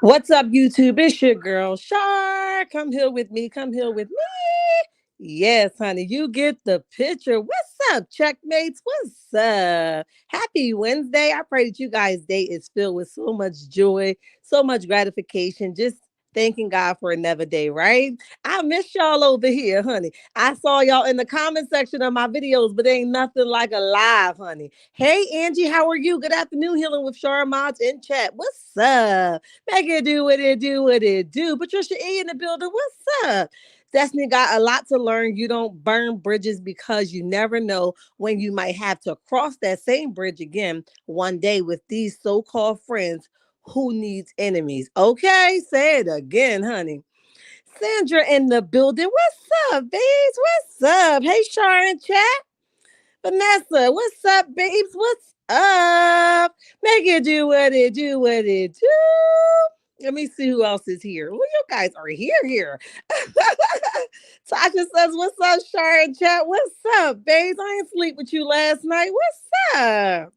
What's up, YouTube? It's your girl, Shar. Come here with me. Come here with me. Yes, honey, you get the picture. What's up, checkmates? What's up? Happy Wednesday. I pray that you guys' day is filled with so much joy, so much gratification. Just thanking God for another day, right? I miss y'all over here, honey. I saw y'all in the comment section of my videos, but ain't nothing like a live, honey. Hey, Angie, how are you? Good afternoon, Healing with Shar Mods in chat. What's up? Make it do what it do, what it do. Patricia E in the building. What's up? Destiny got a lot to learn. You don't burn bridges because you never know when you might have to cross that same bridge again one day with these so-called friends who needs enemies. Okay, say it again, honey. Sandra in the building. What's up, babes? What's up? Hey, Sharon chat. Vanessa, what's up, babes? What's up? Make it do what it do, what it do. Let me see who else is here. Well, you guys are here. Tasha says, what's up, Sharon chat? What's up, babes? I ain't sleep with you last night. What's up?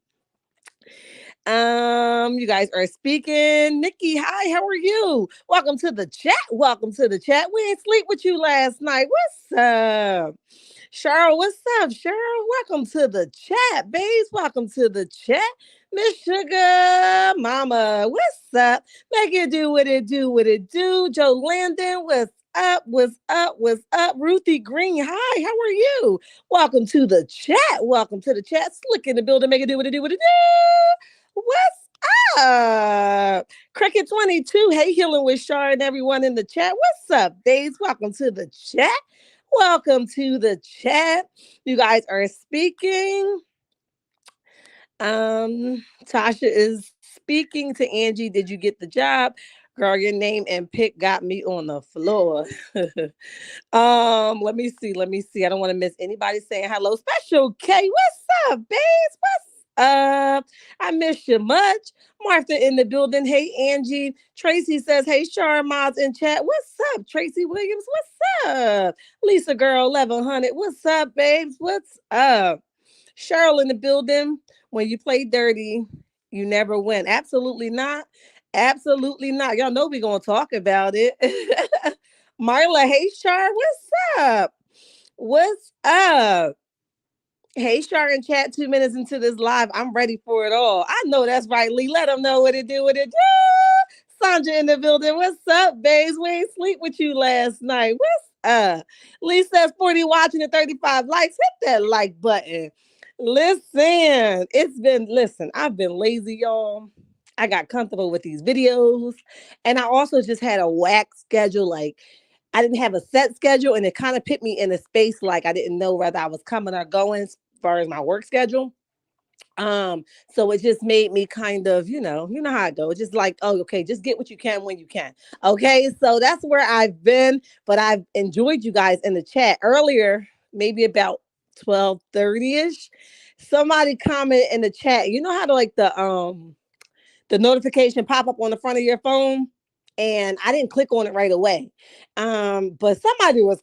You guys are speaking. Nikki, hi, how are you? Welcome to the chat. Welcome to the chat. We ain't sleep with you last night. What's up? Cheryl, what's up, Cheryl? Welcome to the chat, babes. Welcome to the chat. Miss Sugar Mama, what's up? Make it do what it do, what it do. Joe Landon, what's up? What's up? What's up? Ruthie Green, hi, how are you? Welcome to the chat. Welcome to the chat. Slick in the building. Make it do what it do, what it do. What's up? Cricket 22. Hey, Healing with Shar and everyone in the chat. What's up, babes? Welcome to the chat. Welcome to the chat. You guys are speaking. Tasha is speaking to Angie. Did you get the job? Girl, your name and pick got me on the floor. Let me see. Let me see. I don't want to miss anybody saying hello. Special K, what's up, babes? What's up? I miss you much. Martha in the building. Hey, Angie. Tracy says, hey, Shar Mods in chat. What's up? Tracy Williams, what's up? Lisa Girl 1100, what's up, babes? What's up? Cheryl in the building. When you play dirty, you never win. Absolutely not. Absolutely not. Y'all know we're going to talk about it. Marla, hey, Char, what's up? What's up? Hey, Char in chat 2 minutes into this live. I'm ready for it all. I know that's right, Lee. Let them know what it do, what it do. Sandra in the building. What's up, babes? We ain't sleep with you last night. What's up? Lee says 40 watching and 35 likes. Hit that like button. Listen, I've been lazy, y'all. I got comfortable with these videos. And I also just had a whack schedule. Like, I didn't have a set schedule, and it kind of put me in a space like I didn't know whether I was coming or going as far as my work schedule. So it just made me kind of, you know how I go. It's just like, oh, okay, just get what you can when you can. Okay, so that's where I've been, but I've enjoyed you guys in the chat earlier, maybe about 12:30ish. Somebody comment in the chat. You know how to like the notification pop up on the front of your phone? And I didn't click on it right away. But somebody was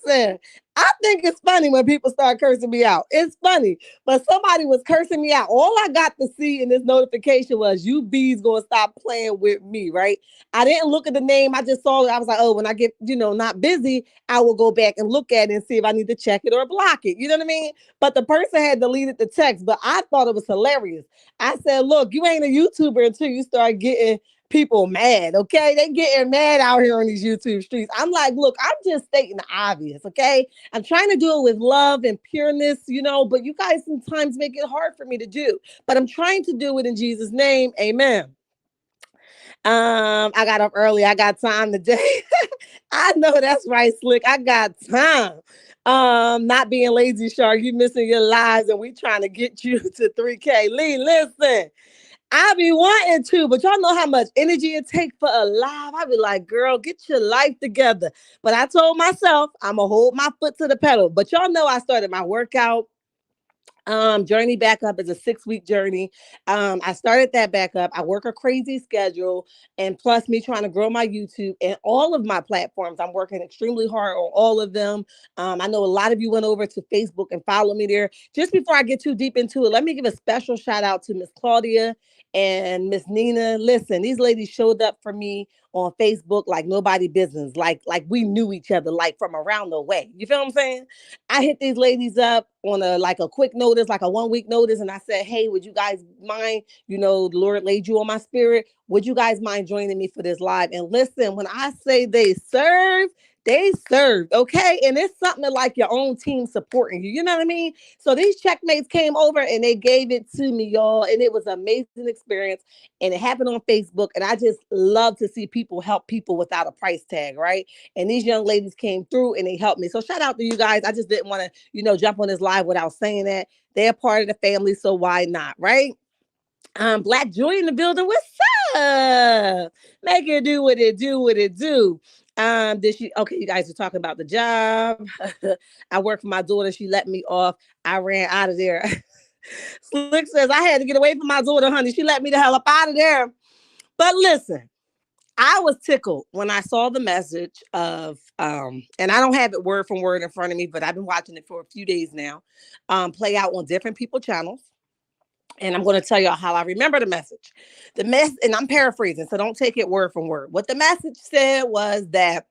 listen, I think it's funny when people start cursing me out. It's funny, but somebody was cursing me out. All I got to see in this notification was you bees gonna stop playing with me, right? I didn't look at the name. I just saw it. I was like, oh, when I get, not busy, I will go back and look at it and see if I need to check it or block it. You know what I mean? But the person had deleted the text, but I thought it was hilarious. I said, look, you ain't a YouTuber until you start getting people mad, okay? They getting mad out here on these YouTube streets. I'm like, look, I'm just stating the obvious, okay? I'm trying to do it with love and pureness, but you guys sometimes make it hard for me to do. But I'm trying to do it in Jesus' name. Amen. I got up early. I got time today. I know that's right, Slick. I got time. Not being lazy, Shark. You missing your lives, and we trying to get you to 3K. Lee, listen. I be wanting to, but y'all know how much energy it takes for a live. I be like, girl, get your life together. But I told myself I'm gonna hold my foot to the pedal. But y'all know I started my workout journey back up is a 6-week journey. I started that back up. I work a crazy schedule, and plus me trying to grow my YouTube and all of my platforms. I'm working extremely hard on all of them. I know a lot of you went over to Facebook and follow me there. Just before I get too deep into it, let me give a special shout out to Miss Claudia And Miss Nina, listen, these ladies showed up for me on Facebook like nobody business, like we knew each other, like from around the way. You feel what I'm saying? I hit these ladies up on a quick notice, like a 1 week notice, and I said, hey, would you guys mind? The Lord laid you on my spirit. Would you guys mind joining me for this live? And listen, when I say they served, okay? And it's something that like your own team supporting you. You know what I mean? So these checkmates came over and they gave it to me, y'all. And it was an amazing experience. And it happened on Facebook. And I just love to see people help people without a price tag, right? And these young ladies came through and they helped me. So shout out to you guys. I just didn't want to, jump on this live without saying that. They're part of the family, so why not, right? Black Joy in the building. What's up? Make it do what it do. Did she okay? You guys are talking about the job. I work for my daughter. She let me off. I ran out of there. Slick says I had to get away from my daughter, honey. She let me the hell up out of there. But listen, I was tickled when I saw the message of and I don't have it word for word in front of me, but I've been watching it for a few days now, play out on different people channels. And I'm going to tell y'all how I remember the message. And I'm paraphrasing, so don't take it word for word. What the message said was that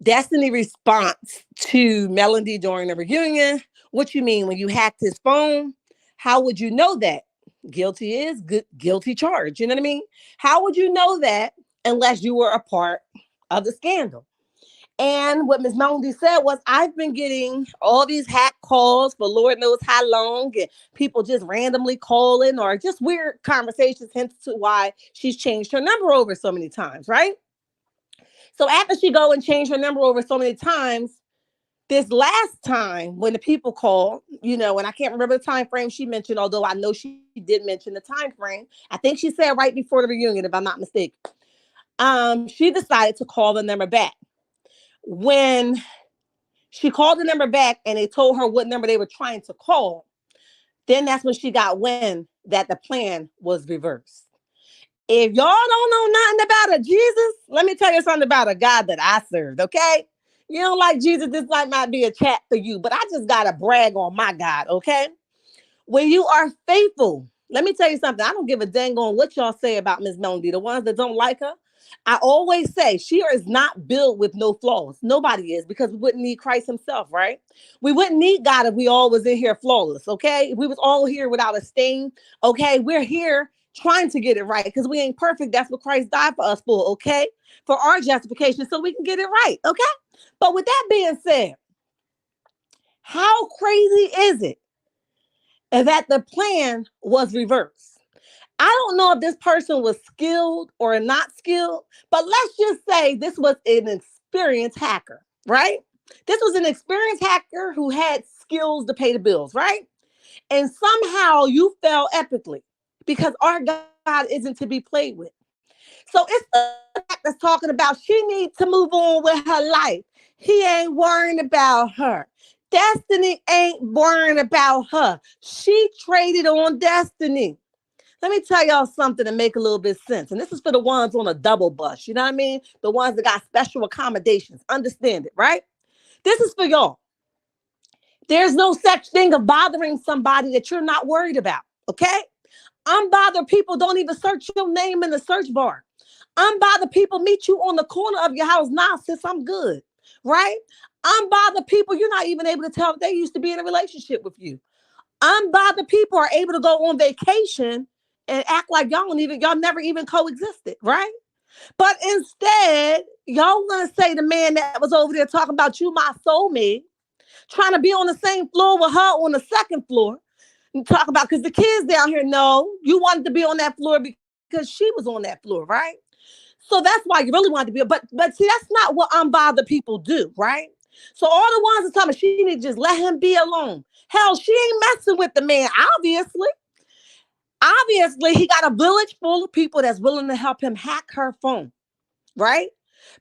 Destiny response to Melody during the reunion. What you mean when you hacked his phone? How would you know that? Guilty is good, guilty charge. You know what I mean? How would you know that unless you were a part of the scandal? And what Ms. Melody said was, I've been getting all these hack calls for Lord knows how long, and people just randomly calling or just weird conversations, hence to why she's changed her number over so many times, right? So after she go and change her number over so many times, this last time when the people called, and I can't remember the time frame she mentioned, although I know she did mention the time frame. I think she said right before the reunion, if I'm not mistaken. She decided to call the number back. When she called the number back and they told her what number they were trying to call, then that's when she got wind that the plan was reversed. If y'all don't know nothing about a Jesus, let me tell you something about a God that I served, okay? You don't like Jesus, this might be a chat for you, but I just got to brag on my God, okay? When you are faithful, let me tell you something. I don't give a dang on what y'all say about Miss Melody. The ones that don't like her, I always say she is not built with no flaws. Nobody is, because we wouldn't need Christ himself, right? We wouldn't need God if we all was in here flawless, okay? If we was all here without a stain, okay? We're here trying to get it right because we ain't perfect. That's what Christ died for us for, okay? For our justification so we can get it right, okay? But with that being said, how crazy is it that the plan was reversed? I don't know if this person was skilled or not skilled, but let's just say this was an experienced hacker, right? This was an experienced hacker who had skills to pay the bills, right? And somehow you fell epically because our God isn't to be played with. So it's the fact that's talking about she needs to move on with her life. He ain't worrying about her. Destiny ain't worrying about her. She traded on Destiny. Let me tell y'all something to make a little bit of sense. And this is for the ones on a double bus. You know what I mean? The ones that got special accommodations. Understand it, right? This is for y'all. There's no such thing of bothering somebody that you're not worried about, okay? Unbothered people don't even search your name in the search bar. Unbothered people meet you on the corner of your house. Nah, sis, I'm good, right? Unbothered people, you're not even able to tell if they used to be in a relationship with you. Unbothered people are able to go on vacation and act like y'all never even coexisted, right? But instead, y'all gonna say the man that was over there talking about you, my soulmate, trying to be on the same floor with her on the second floor, and talk about because the kids down here know you wanted to be on that floor because she was on that floor, right? So that's why you really wanted to be. But see, that's not what unbothered people do, right? So all the ones that tell me she need to just let him be alone. Hell, she ain't messing with the man, obviously. Obviously, he got a village full of people that's willing to help him hack her phone, right?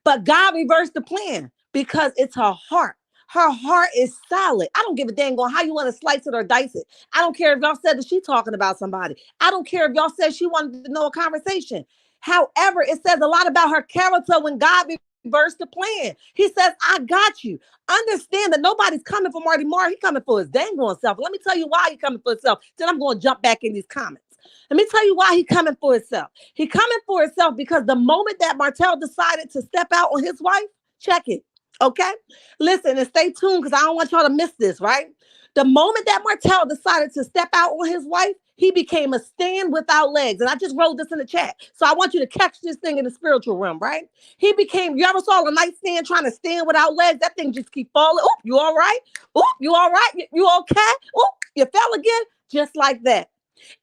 But God reversed the plan because it's her heart. Her heart is solid. I don't give a dang on how you want to slice it or dice it. I don't care if y'all said that she's talking about somebody. I don't care if y'all said she wanted to know a conversation. However, it says a lot about her character when God reversed the plan. He says, I got you. Understand that nobody's coming for Marty Marr. He's coming for his dang on self. Let me tell you why he's coming for himself. Then I'm going to jump back in these comments. Let me tell you why he coming for himself. He coming for himself because the moment that Martel decided to step out on his wife, check it. Okay? Listen and stay tuned because I don't want y'all to miss this, right? The moment that Martel decided to step out on his wife, he became a stand without legs. And I just wrote this in the chat. So I want you to catch this thing in the spiritual realm, right? He became, you ever saw a nightstand trying to stand without legs? That thing just keep falling. Oh, you all right? Oh, you all right? You okay? Oh, you fell again? Just like that.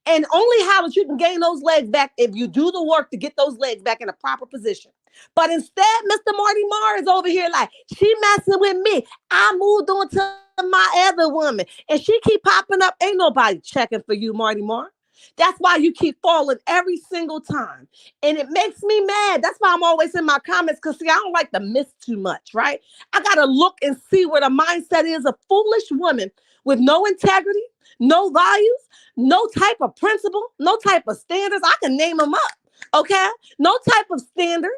And only how that you can gain those legs back if you do the work to get those legs back in a proper position. But instead, Mr. Marty Marr is over here like, she messing with me. I moved on to my other woman. And she keep popping up. Ain't nobody checking for you, Marty Marr. That's why you keep falling every single time. And it makes me mad. That's why I'm always in my comments, because see, I don't like to miss too much, right? I got to look and see where the mindset is of foolish women with no integrity, no values, no type of principle, no type of standards. I can name them up, okay? No type of standards,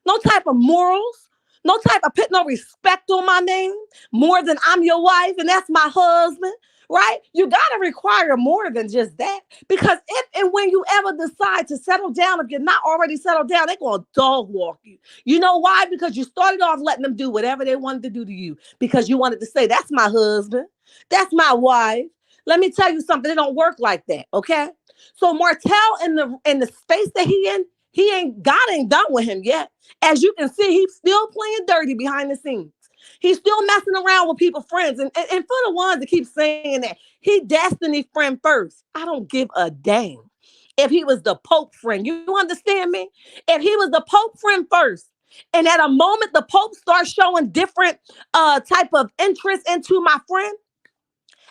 no type of morals, no type of put no respect on my name more than I'm your wife and that's my husband, right? You got to require more than just that, because if and when you ever decide to settle down, if you're not already settled down, they're going to dog walk you. You know why? Because you started off letting them do whatever they wanted to do to you because you wanted to say, that's my husband, that's my wife. Let me tell you something. It don't work like that, okay? So Martel in the space that God ain't done with him yet. As you can see, he's still playing dirty behind the scenes. He's still messing around with people's friends. And for the ones that keep saying that, he destiny friend first. I don't give a damn if he was the Pope friend. You understand me? If he was the Pope friend first, and at a moment the Pope starts showing different type of interest into my friend,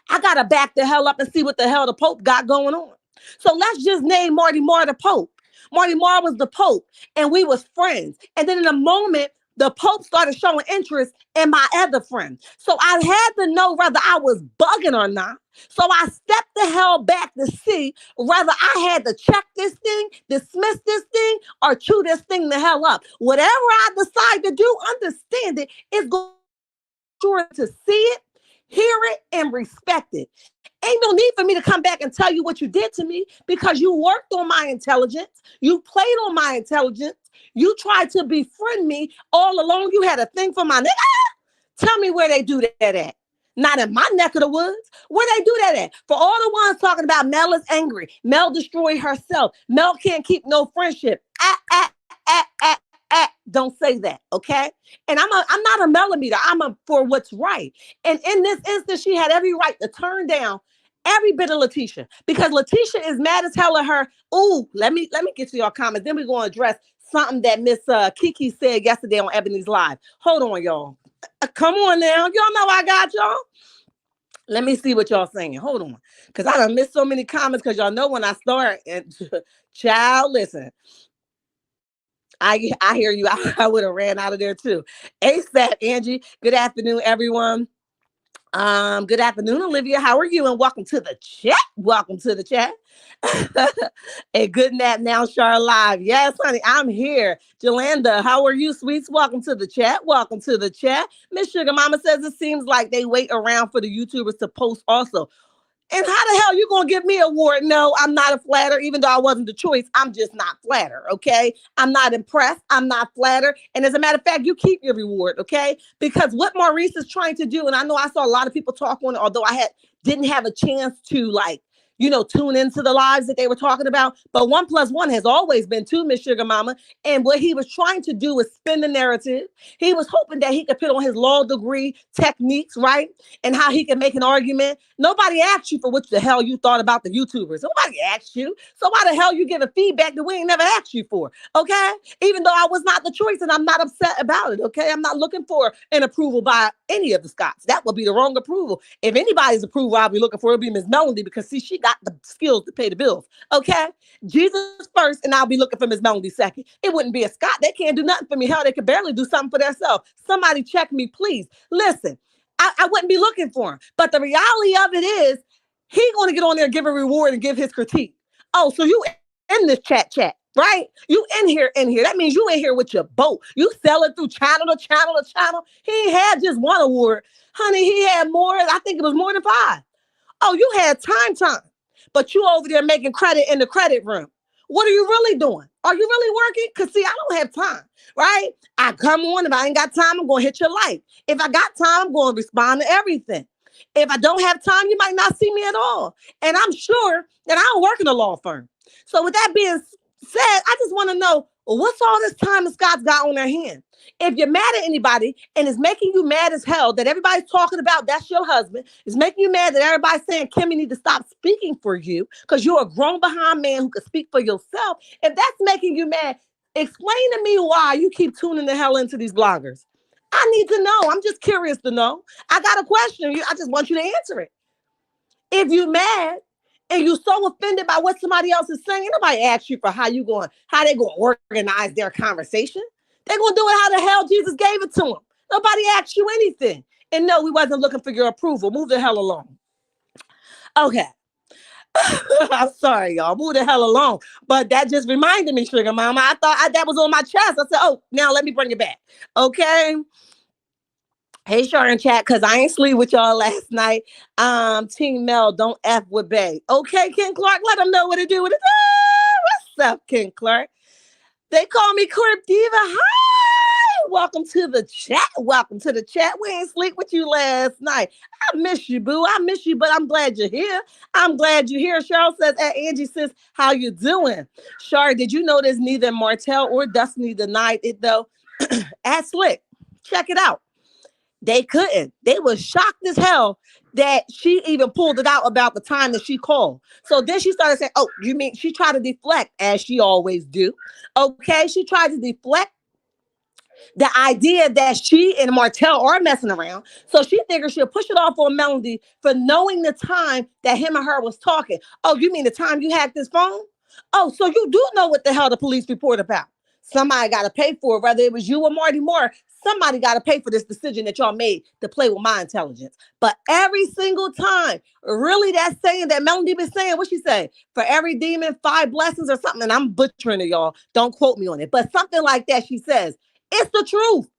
I got to back the hell up and see what the hell the Pope got going on. So let's just name Marty Marr the Pope. Marty Marr was the Pope and we was friends. And then in a moment, the Pope started showing interest in my other friend. So I had to know whether I was bugging or not. So I stepped the hell back to see whether I had to check this thing, dismiss this thing, or chew this thing the hell up. Whatever I decide to do, understand it, it's going to see it, hear it, and respect it. Ain't no need for me to come back and tell you what you did to me, because you worked on my intelligence. You played on my intelligence. You tried to befriend me all along. You had a thing for my nigga. Tell me where they do that at. Not in my neck of the woods. Where they do that at? For all the ones talking about Mel is angry. Mel destroyed herself. Mel can't keep no friendship. Don't say that, okay? And I'm not a millimeter. For what's right. And in this instance, she had every right to turn down every bit of Letitia, because Letitia is mad as hell at her. Ooh, let me get to your comments. Then we're going to address something that Miss Kiki said yesterday on Ebony's Live. Hold on, y'all. Come on now. Y'all know I got y'all. Let me see what y'all saying. Hold on. Because I done missed so many comments, because y'all know when I start, and child, listen. I hear you. I would have ran out of there too. ASAP, Angie. Good afternoon, everyone. Good afternoon, Olivia. How are you? And welcome to the chat. Welcome to the chat. A good nap now, Char Live. Yes, honey, I'm here. Jolanda, how are you, sweets? Welcome to the chat. Welcome to the chat. Miss Sugar Mama says it seems like they wait around for the YouTubers to post also. And how the hell you gonna give me an award? No, I'm not a flatter. Even though I wasn't the choice, I'm just not flatter, okay? I'm not impressed. I'm not flatter. And as a matter of fact, you keep your reward, okay? Because what Maurice is trying to do, and I know I saw a lot of people talk on it, although I didn't have a chance to tune into the lives that they were talking about. But 1 + 1 has always been 2, Miss Sugar Mama. And what he was trying to do was spin the narrative. He was hoping that he could put on his law degree techniques, right? And how he can make an argument. Nobody asked you for what the hell you thought about the YouTubers. Nobody asked you. So why the hell you giving feedback that we ain't never asked you for? Okay? Even though I was not the choice, and I'm not upset about it, okay? I'm not looking for an approval by any of the Scotts. That would be the wrong approval. If anybody's approval I'll be looking for, it'll be Miss Melody, because see, she got the skills to pay the bills, okay? Jesus first, and I'll be looking for Miss Melody second. It wouldn't be a Scott. They can't do nothing for me. Hell, they could barely do something for themselves. Somebody check me, please. Listen, I wouldn't be looking for him. But the reality of it is, he's going to get on there and give a reward and give his critique. Oh, so you in this chat, right? You in here. That means you in here with your boat. You selling through channel to channel to channel. He ain't had just one award. Honey, he had more. I think it was more than 5. Oh, you had time. but you over there making credit in the credit room. What are you really doing? Are you really working? Because see, I don't have time, right? I come on, if I ain't got time, I'm going to hit your life. If I got time, I'm going to respond to everything. If I don't have time, you might not see me at all. And I'm sure that I don't work in a law firm. So with that being said, I just want to know, well, what's all this time that Scott's got on their hand? If you're mad at anybody and it's making you mad as hell that everybody's talking about that's your husband, it's making you mad that everybody's saying, Kim, you need to stop speaking for you because you're a grown behind man who can speak for yourself. If that's making you mad, explain to me why you keep tuning the hell into these bloggers. I need to know. I'm just curious to know. I got a question. I just want you to answer it. If you're mad and you're so offended by what somebody else is saying, nobody asks you for how they going to organize their conversation. They're going to do it how the hell Jesus gave it to them. Nobody asked you anything. And no, we wasn't looking for your approval. Move the hell along. Okay. I'm sorry, y'all. Move the hell along. But that just reminded me, Sugar Mama. I thought that was on my chest. I said, oh, now let me bring it back. Okay. Hey, Char in chat, because I ain't sleep with y'all last night. Team Mel, don't F with Bay. Okay, Ken Clark, let them know what to do with it. What's up, Ken Clark? They call me Corp Diva. Hi, welcome to the chat. Welcome to the chat. We ain't sleep with you last night. I miss you, boo. I miss you, but I'm glad you're here. I'm glad you're here. Cheryl says, Angie says, how you doing? Char, did you notice neither Martel or Destiny denied it, though? Ask Slick. Check it out. They couldn't. They were shocked as hell that she even pulled it out about the time that she called. So then she started saying, oh, you mean she tried to deflect as she always do. Okay. She tried to deflect the idea that she and Martel are messing around. So she figured she'll push it off on Melody for knowing the time that him and her was talking. Oh, you mean the time you hacked this phone? Oh, so you do know what the hell the police report about. Somebody got to pay for it, whether it was you or Marty Moore. Somebody got to pay for this decision that y'all made to play with my intelligence. But every single time, really that saying that Melody been saying, what she say? For every demon, 5 blessings or something. And I'm butchering it, y'all. Don't quote me on it. But something like that she says. It's the truth.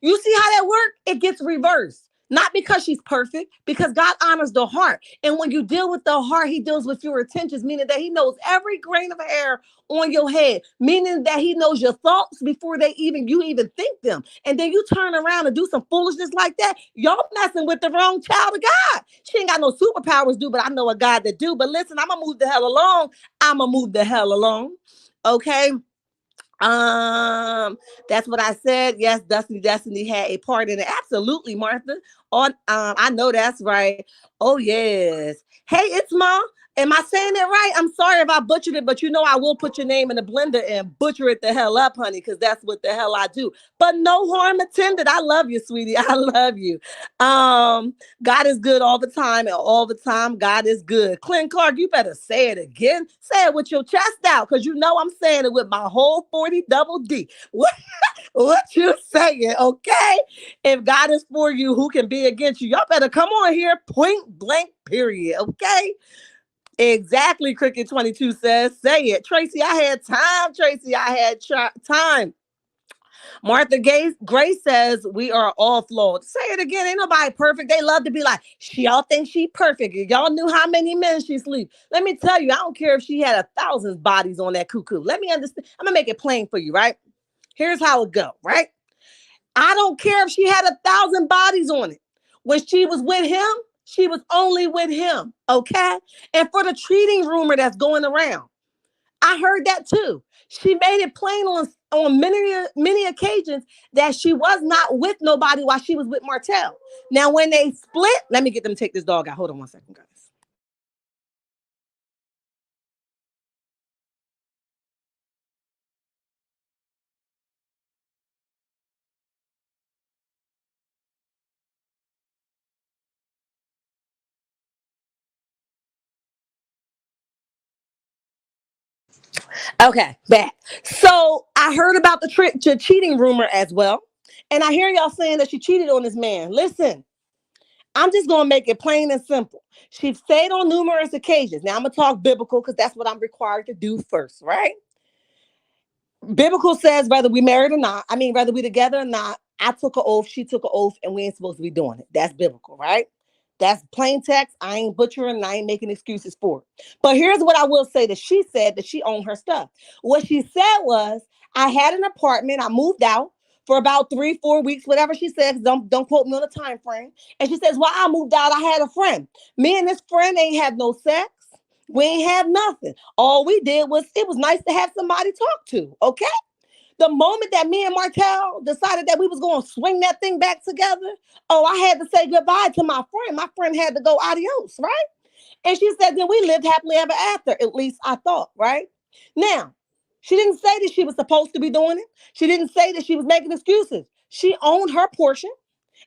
You see how that works? It gets reversed. Not because she's perfect, because God honors the heart. And when you deal with the heart, he deals with your intentions, meaning that he knows every grain of hair on your head, meaning that he knows your thoughts before you even think them. And then you turn around and do some foolishness like that. Y'all messing with the wrong child of God. She ain't got no superpowers, but I know a God that do. But listen, I'm going to move the hell along. I'm going to move the hell along. Okay. That's what I said. Yes, Destiny had a part in it. Absolutely, Martha. I know that's right. Oh yes. Hey, it's Ma. Am I saying it right? I'm sorry if I butchered it, but you know I will put your name in the blender and butcher it the hell up, honey, because that's what the hell I do. But no harm intended. I love you, sweetie. I love you. God is good all the time, and all the time God is good. Clint Clark, you better say it again. Say it with your chest out, because you know I'm saying it with my whole 40 double D. What you saying, okay? If God is for you, who can be against you? Y'all better come on here, point blank, period, okay? Exactly, Cricket 22 says, say it. Tracy, I had time. Tracy, I had time. Martha Grace says, we are all flawed. Say it again. Ain't nobody perfect. They love to be like, y'all think she perfect. Y'all knew how many men she sleep. Let me tell you, I don't care if she had 1,000 bodies on that cuckoo. Let me understand. I'm going to make it plain for you, right? Here's how it go, right? I don't care if she had 1,000 bodies on it. When she was with him, she was only with him, okay? And for the cheating rumor that's going around, I heard that too. She made it plain on many occasions that she was not with nobody while she was with Martel. Now, when they split, let me get them to take this dog out. Hold on one second, guys. Okay, back. So I heard about the cheating rumor as well. And I hear y'all saying that she cheated on this man. Listen, I'm just going to make it plain and simple. She's stayed on numerous occasions. Now I'm going to talk biblical because that's what I'm required to do first, right? Biblical says whether we married or not, whether we together or not, I took an oath, she took an oath, and we ain't supposed to be doing it. That's biblical, right? That's plain text. I ain't butchering and I ain't making excuses for it. But here's what I will say that she said that she owned her stuff. What she said was, I had an apartment. I moved out for about 3, 4 weeks, whatever she said. Don't quote me on the time frame. And she says, while I moved out, I had a friend. Me and this friend ain't have no sex. We ain't have nothing. All we did was, it was nice to have somebody talk to. Okay. The moment that me and Martel decided that we was going to swing that thing back together, oh, I had to say goodbye to my friend. My friend had to go adios, right? And she said, then we lived happily ever after. At least I thought, right? Now, she didn't say that she was supposed to be doing it. She didn't say that she was making excuses. She owned her portion.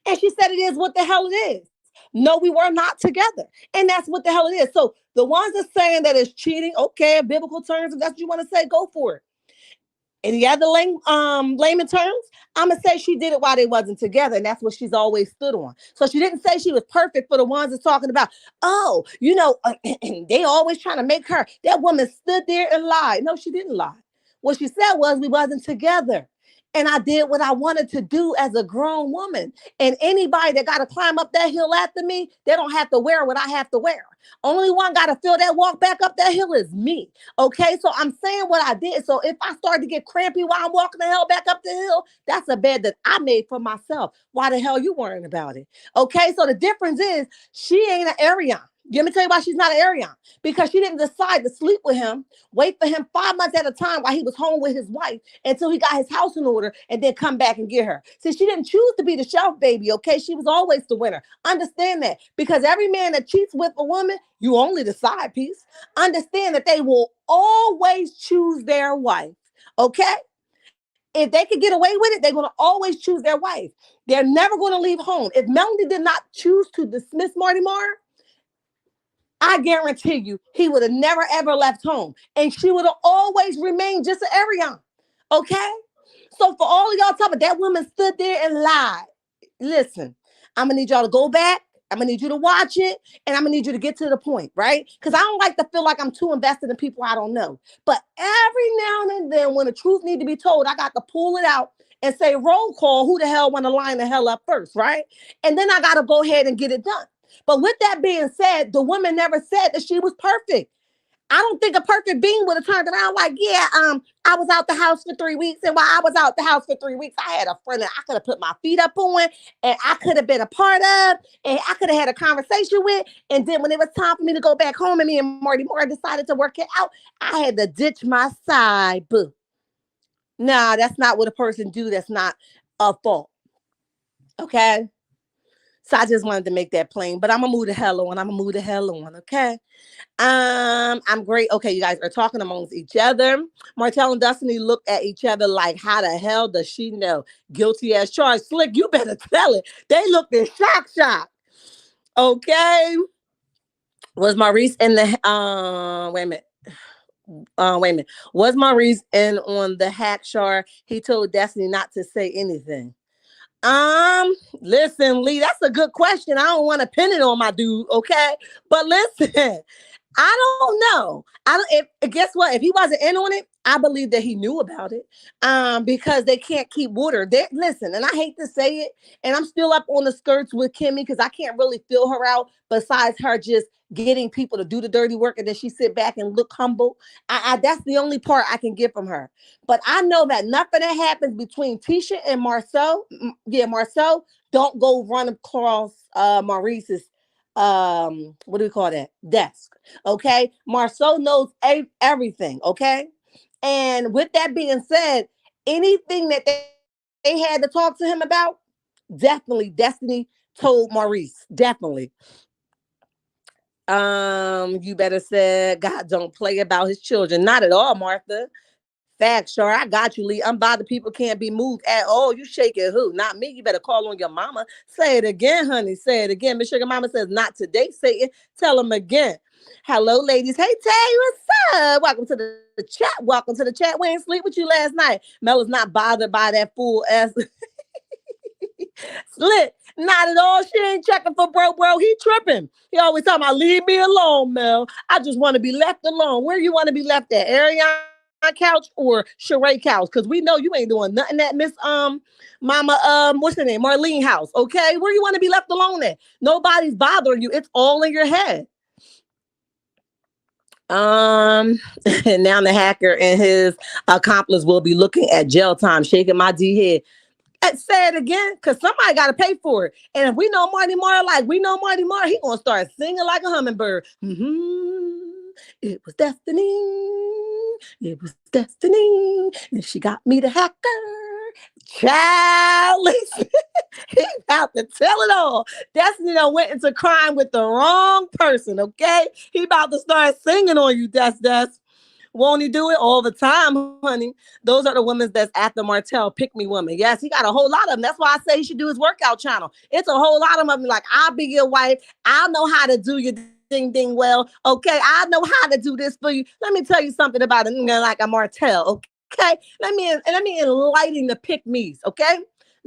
And she said it is what the hell it is. No, we were not together. And that's what the hell it is. So the ones that saying that it's cheating, okay, in biblical terms, if that's what you want to say, go for it. Any other layman terms, I'm gonna say she did it while they wasn't together, and that's what she's always stood on. So she didn't say she was perfect for the ones that's talking about, oh, they always trying to make her. That woman stood there and lied. No, she didn't lie. What she said was we wasn't together. And I did what I wanted to do as a grown woman. And anybody that got to climb up that hill after me, they don't have to wear what I have to wear. Only one got to feel that walk back up that hill is me. Okay, so I'm saying what I did. So if I start to get crampy while I'm walking the hell back up the hill, that's a bed that I made for myself. Why the hell you worrying about it? Okay, so the difference is she ain't an Arian. Let me tell you why she's not an Arian. Because she didn't decide to sleep with him, wait for him 5 months at a time while he was home with his wife until he got his house in order and then come back and get her. See, she didn't choose to be the shelf baby, okay? She was always the winner. Understand that. Because every man that cheats with a woman, you only the side piece. Understand that they will always choose their wife, okay? If they could get away with it, they're going to always choose their wife. They're never going to leave home. If Melanie did not choose to dismiss Marty Marr, I guarantee you, he would have never, ever left home. And she would have always remained just an Ariana. Okay? So for all of y'all talking, that woman stood there and lied. Listen, I'm going to need y'all to go back. I'm going to need you to watch it. And I'm going to need you to get to the point, right? Because I don't like to feel like I'm too invested in people I don't know. But every now and then, when the truth needs to be told, I got to pull it out and say, roll call, who the hell want to line the hell up first, right? And then I got to go ahead and get it done. But with that being said, the woman never said that she was perfect. I don't think a perfect being would have turned around like, yeah, I was out the house for 3 weeks. And while I was out the house for 3 weeks, I had a friend that I could have put my feet up on and I could have been a part of and I could have had a conversation with. And then when it was time for me to go back home and me and Marty Moore decided to work it out, I had to ditch my side boo. Nah, that's not what a person do. That's not a fault. Okay? So I just wanted to make that plain, but I'm gonna move the hell on. Okay. I'm great. Okay, you guys are talking amongst each other. Martel and Destiny look at each other like, how the hell does she know? Guilty as charged. Slick, you better tell it. They looked in shock. Okay. Was Maurice in the wait a minute. Was Maurice in on the hack char? He told Destiny not to say anything. Listen, Lee, that's a good question. I don't want to pin it on my dude, okay? But listen, I don't know. Guess what? If he wasn't in on it, I believe that he knew about it. Because they can't keep water. Listen, and I hate to say it, and I'm still up on the skirts with Kimmy because I can't really feel her out besides her just getting people to do the dirty work and then she sit back and look humble. That's the only part I can get from her. But I know that nothing that happens between Tisha and Marceau, Marceau, don't go run across Maurice's what do we call that? Desk. Okay. Marceau knows everything. Okay. And with that being said, anything that they had to talk to him about, definitely Destiny told Maurice. Definitely. You better say God don't play about his children. Not at all, Martha. Facts, sure. I got you, Lee. Unbothered people can't be moved at all. You shaking who? Not me. You better call on your mama. Say it again, honey. Say it again. Miss Sugar Mama says, not today, Satan. Tell him again. Hello, ladies. Hey, Tay, what's up? Welcome to the chat. Welcome to the chat. We ain't sleep with you last night. Mel is not bothered by that fool ass. Slit. Not at all. She ain't checking for bro. He tripping. He always talking about, leave me alone, Mel. I just want to be left alone. Where you want to be left at, Ariana? couch or Sheree couch, because we know you ain't doing nothing at Miss Mama what's her name, Marlene house. Okay, where you want to be left alone at? Nobody's bothering you. It's all in your head. And now the hacker and his accomplice will be looking at jail time, shaking my D head. Say it again, because somebody got to pay for it. And if we know Marty Marr, like we know Marty Marr, he gonna start singing like a hummingbird. It was destiny. It was destiny. And she got me the hacker. Child, he about to tell it all. Destiny done went into crime with the wrong person, okay? He about to start singing on you, Des. Won't he do it all the time, honey? Those are the women that's at the Martel pick me woman. Yes, he got a whole lot of them. That's why I say he should do his workout channel. It's a whole lot of them. Like, I'll be your wife. I'll know how to do your ding ding well. Okay, I know how to do this for you. Let me tell you something about it. Like a Martel. Okay, let me enlighten the pick me's. Okay.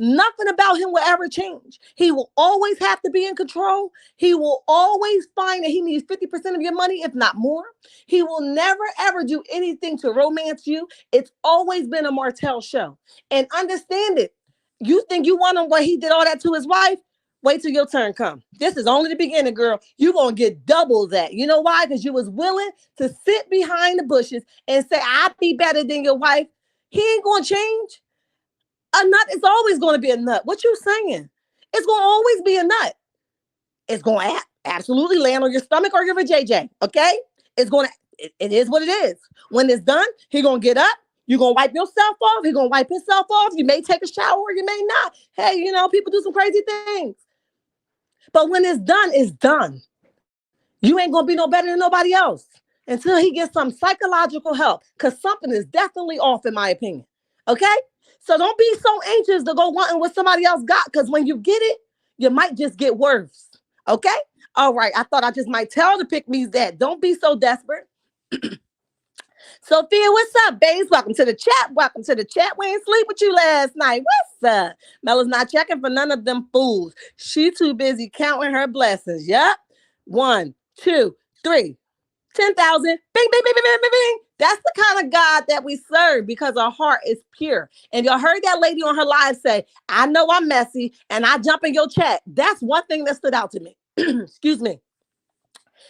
Nothing about him will ever change. He will always have to be in control. He will always find that he needs 50% of your money, if not more. He will never, ever do anything to romance you. It's always been a Martel show. And understand it. You think you want him when he did all that to his wife? Wait till your turn come. This is only the beginning, girl. You're going to get double that. You know why? Because you was willing to sit behind the bushes and say, I'd be better than your wife. He ain't going to change. A nut is always going to be a nut. What you saying? It's going to always be a nut. It's going to absolutely land on your stomach or your vajayjay, okay? It's going to, it is what it is. When it's done, he going to get up. You're going to wipe yourself off. He going to wipe himself off. You may take a shower or you may not. Hey, you know, people do some crazy things. But when it's done. You ain't going to be no better than nobody else until he gets some psychological help, because something is definitely off, in my opinion, okay? So don't be so anxious to go wanting what somebody else got, because when you get it, you might just get worse. Okay? All right. I thought I just might tell the pick-me's that. Don't be so desperate. Sophia, what's up, babes? Welcome to the chat. Welcome to the chat. We ain't sleep with you last night. What's up? Mella's not checking for none of them fools. She too busy counting her blessings. Yep. 1, 2, 3. 10,000. Bing, bing, bing, bing, bing, bing, bing. That's the kind of God that we serve, because our heart is pure. And y'all heard that lady on her live say, I know I'm messy and I jump in your chat. That's one thing that stood out to me. Excuse me.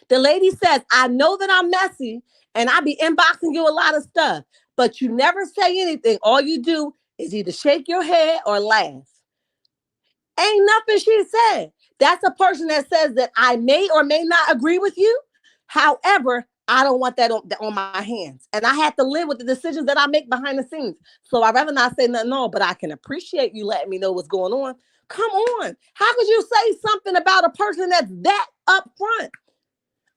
The lady says, I know that I'm messy and I be inboxing you a lot of stuff, but you never say anything. All you do is either shake your head or laugh. Ain't nothing she said. That's a person that says that I may or may not agree with you. However, I don't want that on my hands. And I have to live with the decisions that I make behind the scenes. So I'd rather not say nothing on, but I can appreciate you letting me know what's going on. Come on. How could you say something about a person that's that upfront?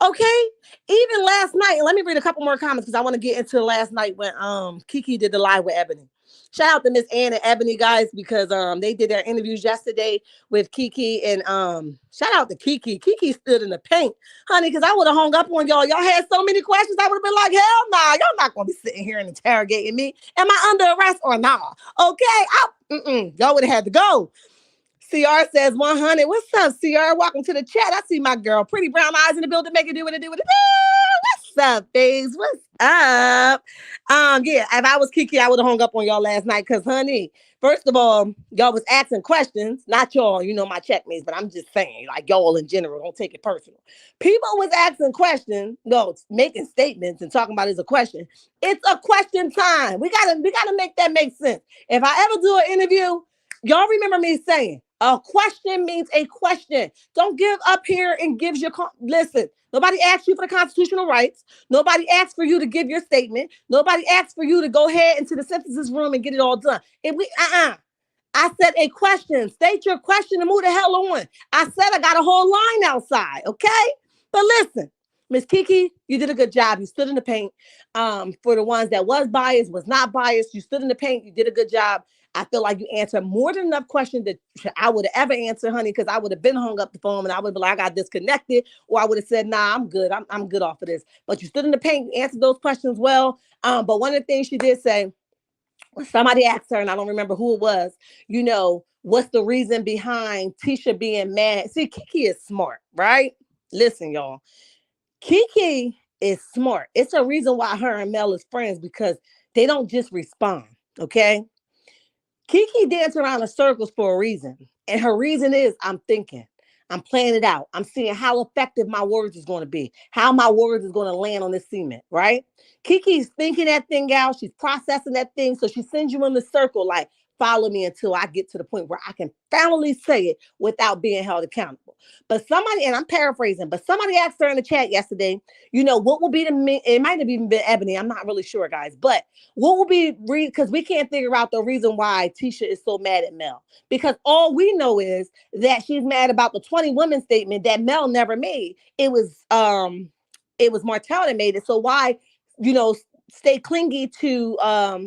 Okay. Even last night, and let me read a couple more comments because I want to get into last night when Kiki did the live with Ebony. Shout out to Miss Ann and Ebony, guys, because they did their interviews yesterday with Kiki, and shout out to Kiki. Kiki stood in the paint, honey, because I would have hung up on y'all. Y'all had so many questions. I would have been like, hell nah, y'all not gonna be sitting here and interrogating me. Am I under arrest or nah? Okay, y'all would have had to go. CR says 100. What's up, CR? Welcome to the chat. I see my girl, pretty brown eyes in the building. Make it do what it do. What's up, babes? What's up? Yeah, if I was Kiki, I would have hung up on y'all last night, because, honey, first of all, y'all was asking questions. Not y'all, you know, my checkmates, but I'm just saying, like, y'all in general, don't take it personal. People was asking questions, no, making statements and talking about it's a question. It's a question time. We gotta make that make sense. If I ever do an interview, y'all remember me saying, a question means a question. Don't give up here and gives your listen. Nobody asked you for the constitutional rights. Nobody asked for you to give your statement. Nobody asked for you to go ahead into the synthesis room and get it all done. If we I said a question. State your question and move the hell on. I said I got a whole line outside, okay? But listen, Miss Kiki, you did a good job. You stood in the paint. For the ones that was biased, was not biased, you stood in the paint. You did a good job. I feel like you answered more than enough questions that I would have ever answered, honey, because I would have been hung up the phone and I would be like, I got disconnected, or I would have said, nah, I'm good. I'm good off of this. But you stood in the paint, you answered those questions well. But one of the things she did say, somebody asked her, and I don't remember who it was, you know, what's the reason behind Tisha being mad? See, Kiki is smart, right? Listen, y'all. Kiki is smart. It's a reason why her and Mel is friends, because they don't just respond. Okay. Kiki dance around in circles for a reason. And her reason is, I'm thinking, I'm planning it out. I'm seeing how effective my words is going to be, how my words is going to land on this cement, right? Kiki's thinking that thing out. She's processing that thing. So she sends you in the circle like, follow me until I get to the point where I can finally say it without being held accountable. But somebody, and I'm paraphrasing, but somebody asked her in the chat yesterday, what will be it might have even been Ebony. I'm not really sure, guys, but what will be, because we can't figure out the reason why Tisha is so mad at Mel. Because all we know is that she's mad about the 20 women statement that Mel never made. It was Martel that made it. So why, stay clingy to,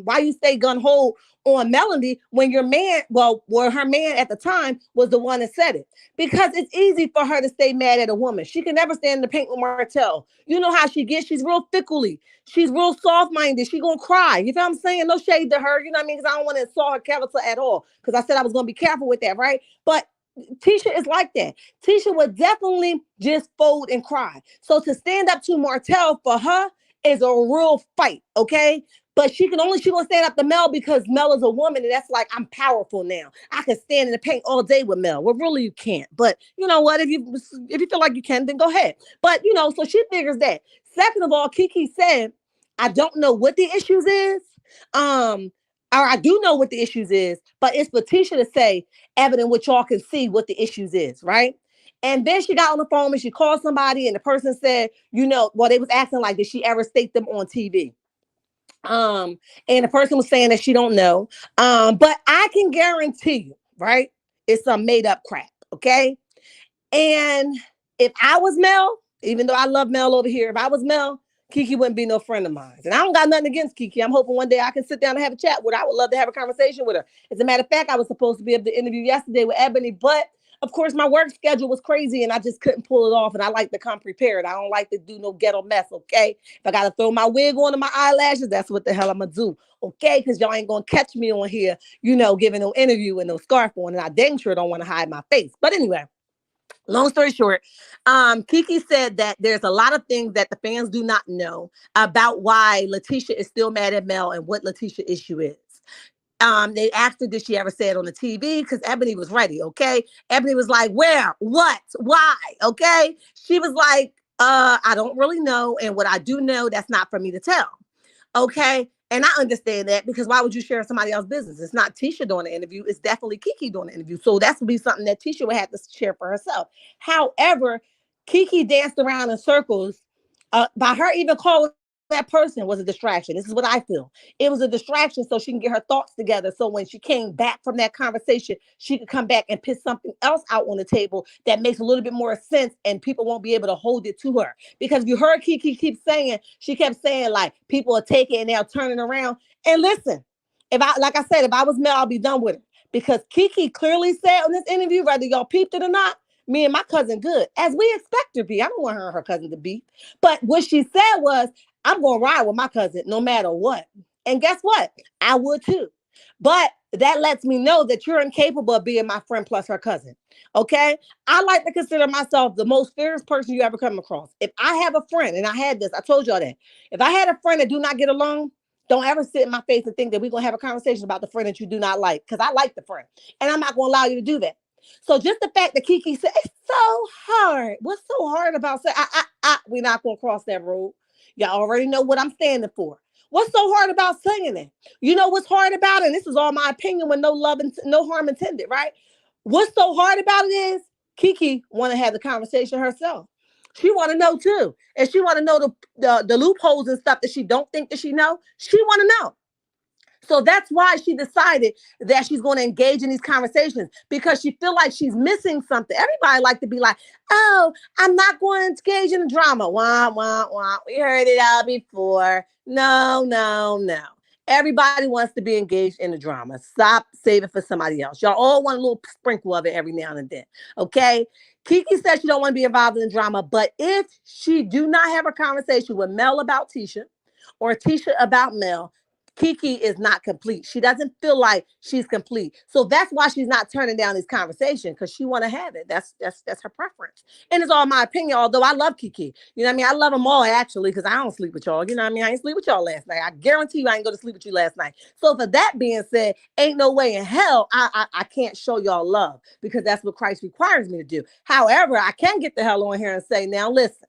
why you stay gun-ho on Melody when your man, her man at the time was the one that said it? Because it's easy for her to stay mad at a woman. She can never stand in the paint with Martel. You know how she gets. She's real fickly. She's real soft-minded. She gonna cry. You know what I'm saying? No shade to her. You know what I mean? Because I don't want to insult her character at all. Because I said I was gonna be careful with that, right? But Tisha is like that. Tisha would definitely just fold and cry. So to stand up to Martel for her is a real fight, okay? But she gonna stand up to Mel because Mel is a woman, and that's like, I'm powerful now. I can stand in the paint all day with Mel. Well, really you can't. But you know what? If you feel like you can, then go ahead. But so she figures that. Second of all, Kiki said, I don't know what the issues is. Or I do know what the issues is, but it's for Tisha to say, evident which y'all can see what the issues is, right? And then she got on the phone and she called somebody, and the person said, they was asking like, did she ever state them on TV? And the person was saying that she don't know. But I can guarantee you, right? It's some made up crap, okay? And if I was Mel, even though I love Mel over here, if I was Mel, Kiki wouldn't be no friend of mine. And I don't got nothing against Kiki. I'm hoping one day I can sit down and have a chat with her. I would love to have a conversation with her. As a matter of fact, I was supposed to be able to interview yesterday with Ebony, but of course my work schedule was crazy and I just couldn't pull it off. And I like to come prepared. I don't like to do no ghetto mess, okay? If I got to throw my wig on and my eyelashes, that's what the hell I'm going to do, okay? Because y'all ain't going to catch me on here, giving no interview with no scarf on. And I dang sure don't want to hide my face. But anyway. Long story short, Kiki said that there's a lot of things that the fans do not know about why Letitia is still mad at Mel and what Letitia's issue is. They asked her, did she ever say it on the TV? Because Ebony was ready, okay? Ebony was like, where? What? Why? Okay? She was like, I don't really know. And what I do know, that's not for me to tell. Okay? And I understand that, because why would you share somebody else's business? It's not Tisha doing the interview. It's definitely Kiki doing the interview. So that would be something that Tisha would have to share for herself. However, Kiki danced around in circles. By her even calling that person was a distraction. This is what I feel. It was a distraction so she can get her thoughts together. So when she came back from that conversation, she could come back and pick something else out on the table that makes a little bit more sense and people won't be able to hold it to her. Because you heard Kiki keep saying, she kept saying like, people are taking it and they're turning around. And listen, if I was Mel, I'll be done with it. Because Kiki clearly said on this interview, whether y'all peeped it or not, me and my cousin good, as we expect her to be. I don't want her and her cousin to be. But what she said was, I'm going to ride with my cousin no matter what. And guess what? I would too. But that lets me know that you're incapable of being my friend plus her cousin. Okay? I like to consider myself the most fierce person you ever come across. If I have a friend, and I had this, I told y'all that. If I had a friend that do not get along, don't ever sit in my face and think that we're going to have a conversation about the friend that you do not like. Because I like the friend. And I'm not going to allow you to do that. So just the fact that Kiki said, it's so hard. What's so hard about saying, we're not going to cross that road. Y'all already know what I'm standing for. What's so hard about saying it? You know what's hard about it? And this is all my opinion with no love and no harm intended, right? What's so hard about it is Kiki want to have the conversation herself. She want to know too. And she want to know the loopholes and stuff that she don't think that she know. She want to know. So that's why she decided that she's going to engage in these conversations, because she feel like she's missing something. Everybody like to be like, oh, I'm not going to engage in the drama. Wah, wah, wah. We heard it all before. No, no, no. Everybody wants to be engaged in the drama. Stop saving for somebody else. Y'all all want a little sprinkle of it every now and then. Okay? Kiki says she don't want to be involved in the drama, but if she do not have a conversation with Mel about Tisha or Tisha about Mel, Kiki is not complete. She doesn't feel like she's complete. So that's why she's not turning down this conversation, because she want to have it. That's her preference. And it's all my opinion, although I love Kiki. You know what I mean? I love them all, actually, because I don't sleep with y'all. You know what I mean? I ain't sleep with y'all last night. I guarantee you I ain't go to sleep with you last night. So for that being said, ain't no way in hell I can't show y'all love, because that's what Christ requires me to do. However, I can get the hell on here and say, now listen,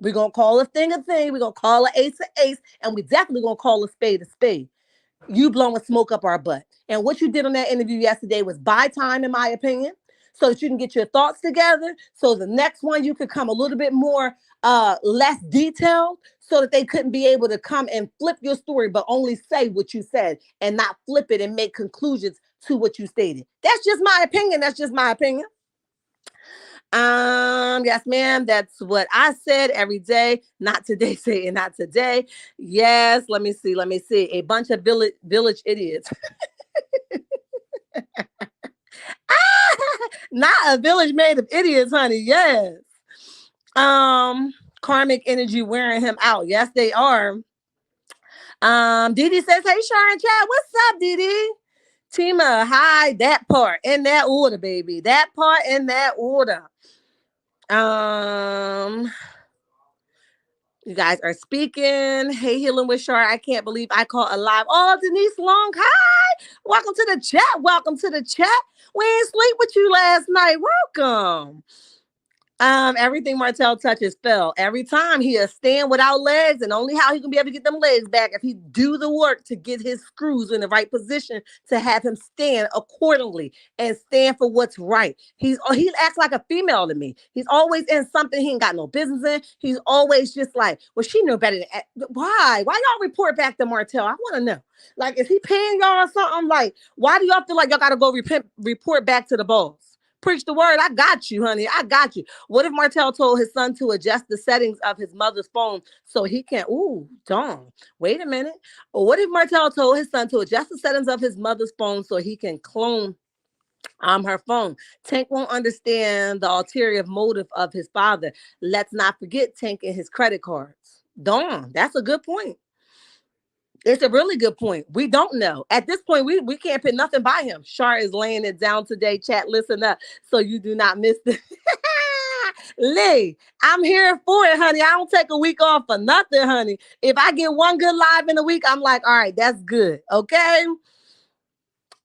we're going to call a thing a thing. We're going to call an ace a ace. And we definitely going to call a spade a spade. You blowing smoke up our butt. And what you did on that interview yesterday was buy time, in my opinion, so that you can get your thoughts together. So the next one you could come a little bit more less detailed, so that they couldn't be able to come and flip your story, but only say what you said and not flip it and make conclusions to what you stated. That's just my opinion. That's just my opinion. Yes, ma'am. That's what I said every day. Not today, saying not today. Yes, let me see. Let me see. A bunch of village idiots. Not a village made of idiots, honey. Yes. Karmic energy wearing him out. Yes, they are. Didi says, hey, Sharon Chad, what's up, Didi? Tima, hi, that part in that order, baby. That part in that order. You guys are speaking. Hey, Healing with Char. I can't believe I caught alive. Oh, Denise Long. Hi. Welcome to the chat. Welcome to the chat. We ain't sleep with you last night. Welcome. Everything Martel touches fell. Every time he'll stand without legs, and only how he can be able to get them legs back if he do the work to get his screws in the right position to have him stand accordingly and stand for what's right. He acts like a female to me. He's always in something he ain't got no business in. He's always just like, well, she knew better than why? Why y'all report back to Martel? I want to know. Like, is he paying y'all or something? Like, why do y'all feel like y'all gotta go report back to the boss? Preach the word. I got you, honey. I got you. What if Martel told his son to adjust the settings of his mother's phone so he can, darn, wait a minute. Or what if Martel told his son to adjust the settings of his mother's phone so he can clone her phone? Tank won't understand the ulterior motive of his father. Let's not forget Tank and his credit cards. Darn, that's a good point. It's a really good point. We don't know. At this point, we can't put nothing by him. Char is laying it down today. Chat, listen up so you do not miss the Lee, I'm here for it, honey. I don't take a week off for nothing, honey. If I get one good live in a week, I'm like, all right, that's good. Okay.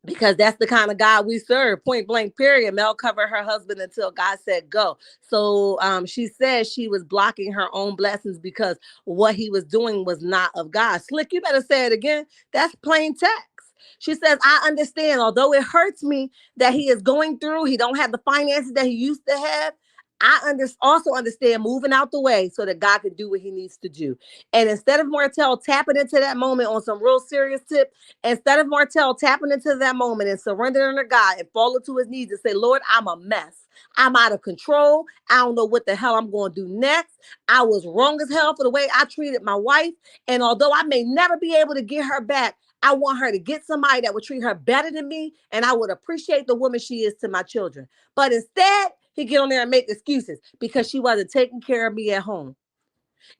Because that's the kind of God we serve. Point blank, period. Mel covered her husband until God said go. So she said she was blocking her own blessings because what he was doing was not of God. Slick, you better say it again. That's plain text. She says, I understand, although it hurts me that he is going through, he don't have the finances that he used to have. I also understand moving out the way so that God can do what he needs to do. And instead of Martel tapping into that moment on some real serious tip, instead of Martel tapping into that moment and surrendering to God and falling to his knees and say, Lord, I'm a mess. I'm out of control. I don't know what the hell I'm going to do next. I was wrong as hell for the way I treated my wife. And although I may never be able to get her back, I want her to get somebody that would treat her better than me, and I would appreciate the woman she is to my children. But instead, he get on there and make excuses because she wasn't taking care of me at home.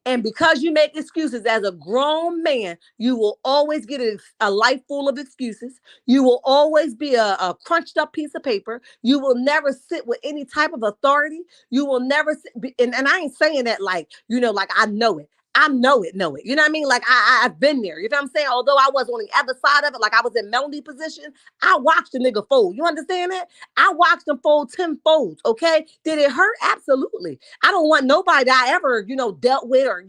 And because you make excuses as a grown man, you will always get a life full of excuses. You will always be a crunched up piece of paper. You will never sit with any type of authority. You will never sit, and I ain't saying that like, like I know it. I know it. You know what I mean? Like I've been there. You know what I'm saying? Although I was on the other side of it, like I was in Melody position, I watched the nigga fold. You understand that? I watched him fold 10 folds. Okay. Did it hurt? Absolutely. I don't want nobody that I ever, dealt with or,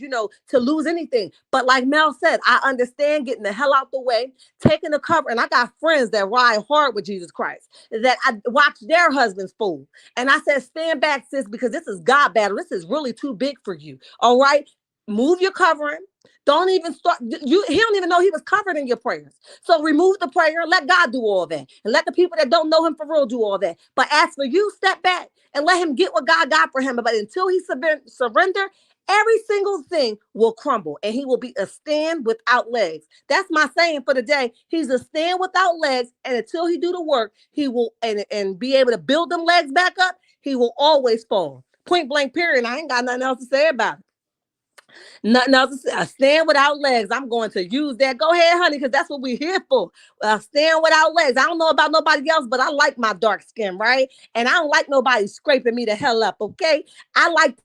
to lose anything. But like Mel said, I understand getting the hell out the way, taking the cover. And I got friends that ride hard with Jesus Christ that I watch their husbands fold. And I said, stand back, sis, because this is God battle. This is really too big for you. All right. Move your covering. Don't even start. He don't even know he was covered in your prayers. So remove the prayer. Let God do all that. And let the people that don't know him for real do all that. But as for you, step back and let him get what God got for him. But until he surrender, every single thing will crumble. And he will be a stand without legs. That's my saying for the day. He's a stand without legs. And until he do the work, he will and be able to build them legs back up, he will always fall. Point blank, period. I ain't got nothing else to say about it. Nothing else. A stand without legs. I'm going to use that. Go ahead, honey, because that's what we're here for. Stand without legs. I don't know about nobody else, but I like my dark skin, right? And I don't like nobody scraping me the hell up, okay? I like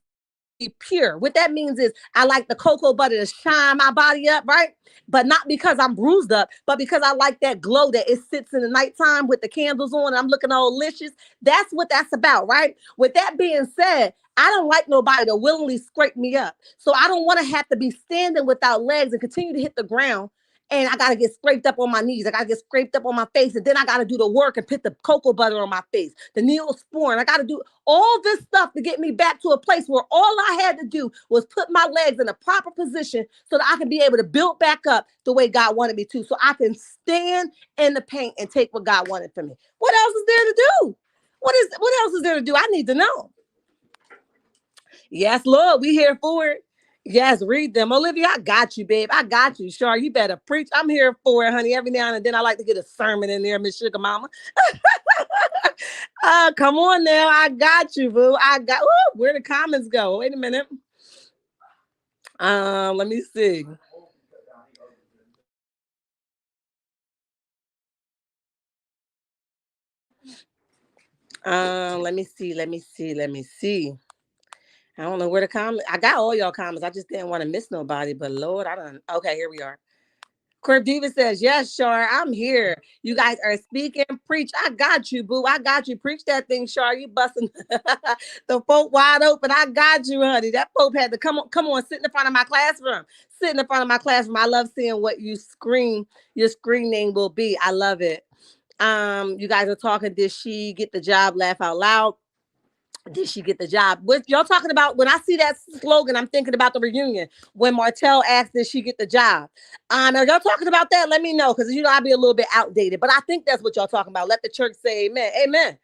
be pure. What that means is I like the cocoa butter to shine my body up, right? But not because I'm bruised up, but because I like that glow that it sits in the nighttime with the candles on and I'm looking all delicious. That's what that's about, right? With that being said, I don't like nobody to willingly scrape me up. So I don't want to have to be standing without legs and continue to hit the ground. And I gotta get scraped up on my knees. I gotta get scraped up on my face, and then I gotta do the work and put the cocoa butter on my face, the Neosporin. I gotta do all this stuff to get me back to a place where all I had to do was put my legs in a proper position so that I can be able to build back up the way God wanted me to, so I can stand in the paint and take what God wanted for me. What else is there to do? What else is there to do? I need to know. Yes, Lord, we here for it. Yes, read them. Olivia, I got you, babe. I got you. Char, you better preach. I'm here for it, honey. Every now and then I like to get a sermon in there, Miss Sugar Mama. Come on now. I got you, boo. I got where the comments go. Wait a minute. Let me see. Let me see. I don't know where the comments. I got all y'all comments. I just didn't want to miss nobody. But Lord, I don't. Okay, here we are. Corp Diva says, yes, Shar, I'm here. You guys are speaking. Preach. I got you, boo. I got you. Preach that thing, Shar. You busting the folk wide open. I got you, honey. That folk had to come on, sit in front of my classroom. Sit in front of my classroom. I love seeing what you scream, your screen name will be. I love it. You guys are talking, did she get the job? Laugh out loud. Did she get the job? What y'all talking about? When I see that slogan, I'm thinking about the reunion when Martel asked, did she get the job? Are y'all talking about that? Let me know, because I'll be a little bit outdated, but I think that's what y'all talking about. Let the church say amen. Amen.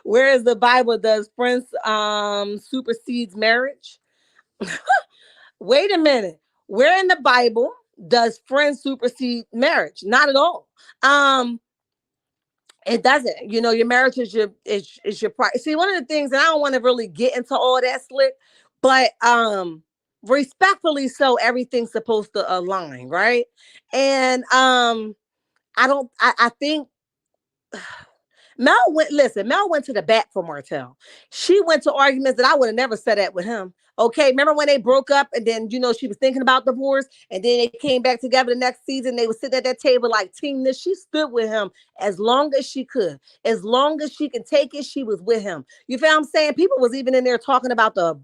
Where is the Bible? Does friends supersedes marriage? Wait a minute. Where in the Bible does friends supersede marriage? Not at all. It doesn't. Your marriage is your part. See, one of the things, and I don't want to really get into all that slick, but respectfully so, everything's supposed to align, right? And I think Mel went to the bat for Martel. She went to arguments that I would have never said that with him. Okay, remember when they broke up and then, she was thinking about divorce and then they came back together the next season. They would sit at that table like team this. She stood with him as long as she could. As long as she could take it, she was with him. You feel what I'm saying? People was even in there talking about the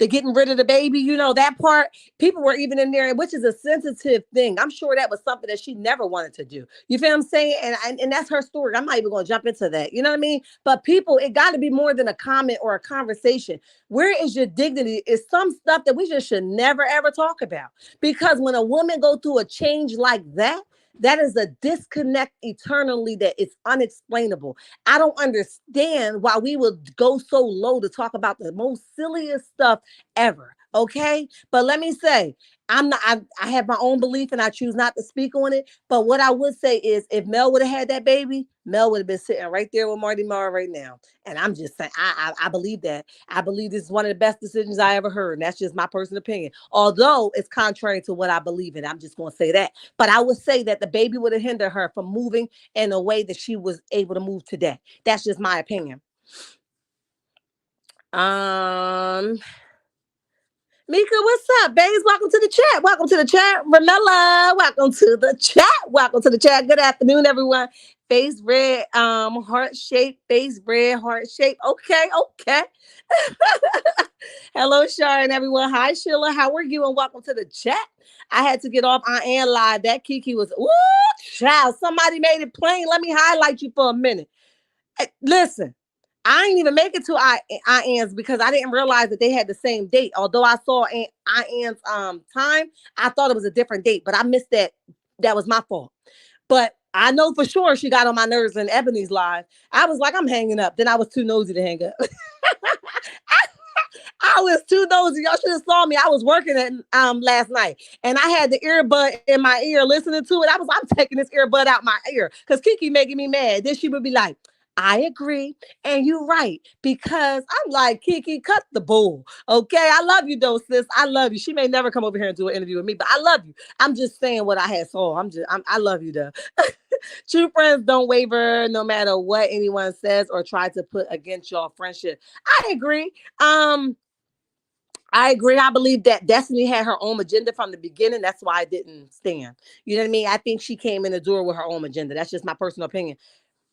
getting rid of the baby, that part. People were even in there, which is a sensitive thing. I'm sure that was something that she never wanted to do. You feel what I'm saying? And that's her story. I'm not even going to jump into that. You know what I mean? But people, it got to be more than a comment or a conversation. Where is your dignity? Is some stuff that we just should never, ever talk about. Because when a woman go through a change like that, that is a disconnect eternally that is unexplainable. I don't understand why we would go so low to talk about the most silliest stuff ever. Okay. But let me say, I have my own belief and I choose not to speak on it. But what I would say is if Mel would have had that baby, Mel would have been sitting right there with Marty Marr right now. And I'm just saying, I believe that. I believe this is one of the best decisions I ever heard. And that's just my personal opinion. Although it's contrary to what I believe in. I'm just going to say that. But I would say that the baby would have hindered her from moving in a way that she was able to move today. That's just my opinion. Mika, what's up, babes? Welcome to the chat. Welcome to the chat. Ramella, welcome to the chat. Welcome to the chat. Good afternoon, everyone. Face red, heart shape, face red, heart shape. Okay. Hello, Sharon, everyone. Hi, Sheila. How are you? And welcome to the chat. I had to get off I Am Live. That Kiki was, woo, child. Somebody made it plain. Let me highlight you for a minute. Listen. I didn't even make it to I Anne's because I didn't realize that they had the same date. Although I saw I Anne's time, I thought it was a different date, but I missed that. That was my fault. But I know for sure she got on my nerves in Ebony's live. I was like, I'm hanging up. Then I was too nosy to hang up. I was too nosy. Y'all should have saw me. I was working at last night, and I had the earbud in my ear listening to it. I'm taking this earbud out my ear because Kiki making me mad. Then she would be like, I agree. And you're right. Because I'm like, Kiki, cut the bull. Okay. I love you though, sis. I love you. She may never come over here and do an interview with me, but I love you. I'm just saying what I had saw. I love you though. True friends don't waver no matter what anyone says or try to put against your friendship. I agree. I agree. I believe that Destiny had her own agenda from the beginning. That's why I didn't stand. You know what I mean? I think she came in the door with her own agenda. That's just my personal opinion.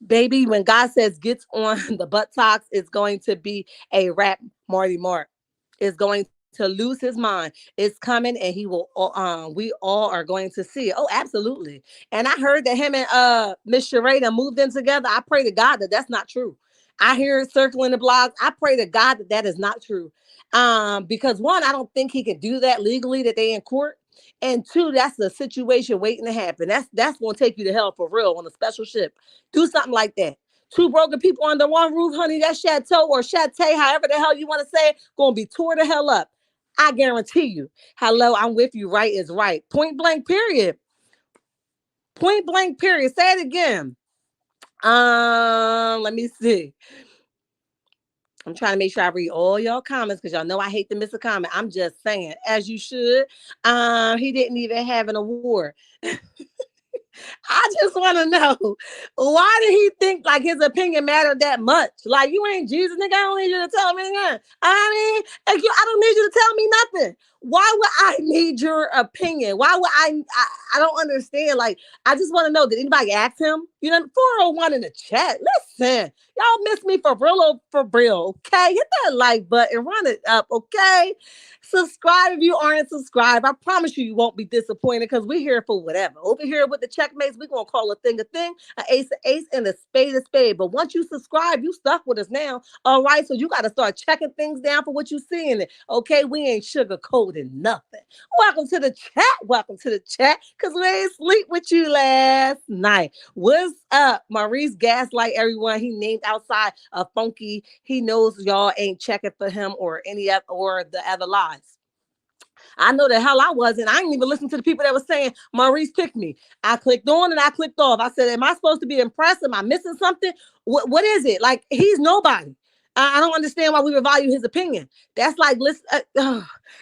Baby, when God says gets on the buttocks, it's going to be a rap. Marty Mark is going to lose his mind. It's coming, and he will. We all are going to see it. Oh, absolutely. And I heard that him and Miss Sharada moved in together. I pray to God that that's not true. I hear it circling the blogs. I pray to God that that is not true. Because one, I don't think he can do that legally. That they in court. And two, that's a situation waiting to happen. That's gonna take you to hell for real on a special ship. Do something like that. Two broken people under one roof, honey. That chateau or chate, however the hell you want to say it, gonna be tore the hell up. I guarantee you. Hello, I'm with you. Right is right. Point blank. Period. Point blank. Period. Say it again. Let me see. I'm trying to make sure I read all y'all comments because y'all know I hate to miss a comment. I'm just saying, as you should. He didn't even have an award. I just want to know, why did he think like his opinion mattered that much? Like, you ain't Jesus, nigga. I don't need you to tell me anything. I mean, I don't need you to tell me nothing. Why would I need your opinion? Why would I don't understand. Like, I just want to know, did anybody ask him? You know, 401 in the chat. Listen, y'all miss me for real, okay? Hit that like button, run it up, okay? Subscribe if you aren't subscribed. I promise you won't be disappointed because we're here for whatever. Over here with the checkmates, we're going to call a thing, an ace, and a spade. But once you subscribe, you stuck with us now. All right, so you got to start checking things down for what you see in it. Okay, we ain't sugarcoating nothing. Welcome to the chat, because we ain't sleep with you last night. What's up? Maurice gaslight everyone he named outside of Funky. He knows y'all ain't checking for him or any of or the other lies. I know the hell I wasn't. I didn't even listen to the people that were saying Maurice picked me. I clicked on and I clicked off. I said, am I supposed to be impressed? Am I missing something? What is it? Like, he's nobody. I don't understand why we would value his opinion. That's like, listen,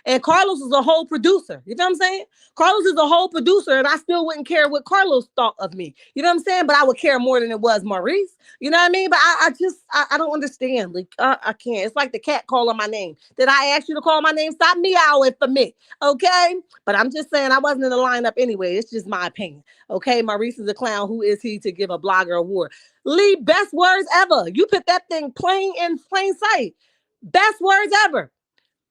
and Carlos is a whole producer. You know what I'm saying? Carlos is a whole producer, and I still wouldn't care what Carlos thought of me. You know what I'm saying? But I would care more than it was Maurice. You know what I mean? But I don't understand. Like, I can't. It's like the cat calling my name. Did I ask you to call my name? Stop meowing for me. Okay? But I'm just saying I wasn't in the lineup anyway. It's just my opinion. Okay? Maurice is a clown. Who is he to give a blogger award? Lee, best words ever. You put that thing in plain sight. Best words ever.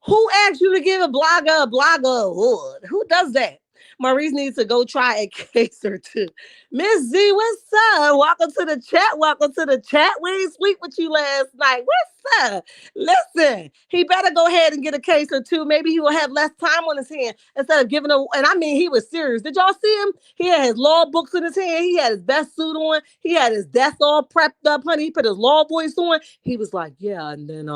Who asked you to give a blogger award? Who does that? Maurice needs to go try a case or two. Miss Z, what's up? Welcome to the chat. We ain't sleep with you last night. What's up? Listen, he better go ahead and get a case or two. Maybe he will have less time on his hand instead of giving a. And I mean, he was serious. Did y'all see him? He had his law books in his hand. He had his best suit on. He had his desk all prepped up, honey. He put his law voice on. He was like, yeah, and then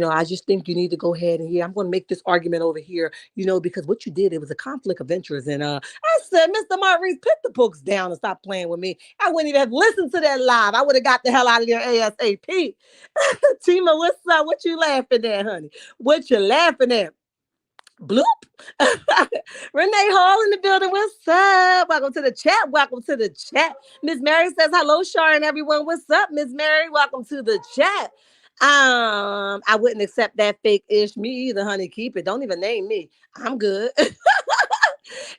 I just think you need to go ahead and I'm going to make this argument over here, because what you did, it was a conflict of interest. And I said, Mr. Maurice, put the books down and stop playing with me. I wouldn't even have listened to that live. I would have got the hell out of there ASAP. Tima, what's up? What you laughing at, honey? What you laughing at? Bloop. Renee Hall in the building. What's up? Welcome to the chat. Miss Mary says hello, Shar, and everyone. What's up, Miss Mary? Welcome to the chat. I wouldn't accept that fake-ish me either, honey. Keep it. Don't even name me. I'm good.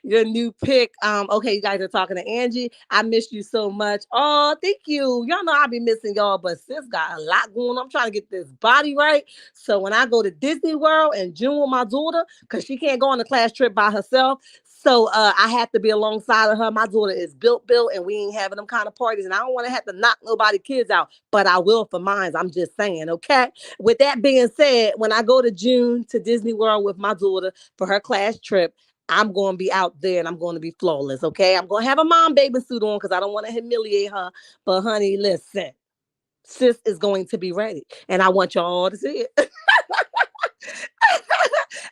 Your new pick. Okay, you guys are talking to Angie. I miss you so much. Oh, thank you. Y'all know I be missing y'all, but sis got a lot going on. I'm trying to get this body right. So when I go to Disney World in June with my daughter, because she can't go on a class trip by herself. So I have to be alongside of her. My daughter is built, and we ain't having them kind of parties. And I don't want to have to knock nobody kids out, but I will for mine. I'm just saying, okay? With that being said, when I go to June to Disney World with my daughter for her class trip, I'm going to be out there and I'm going to be flawless, okay? I'm going to have a mom bathing suit on because I don't want to humiliate her. But, honey, listen, sis is going to be ready. And I want y'all to see it.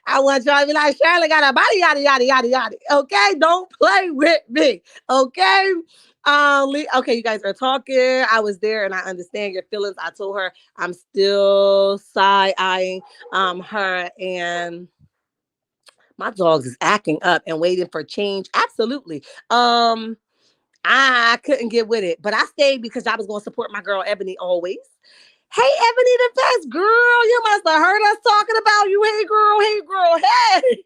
I want y'all to be like, Shirley got a body, yada, yada, yada, yada. Okay? Don't play with me, okay? Okay, you guys are talking. I was there and I understand your feelings. I told her I'm still side-eyeing her, and my dogs is acting up and waiting for change. Absolutely. I couldn't get with it, but I stayed because I was going to support my girl Ebony always. Hey, Ebony, the best girl. You must have heard us talking about you. Hey, girl. Hey, girl. Hey.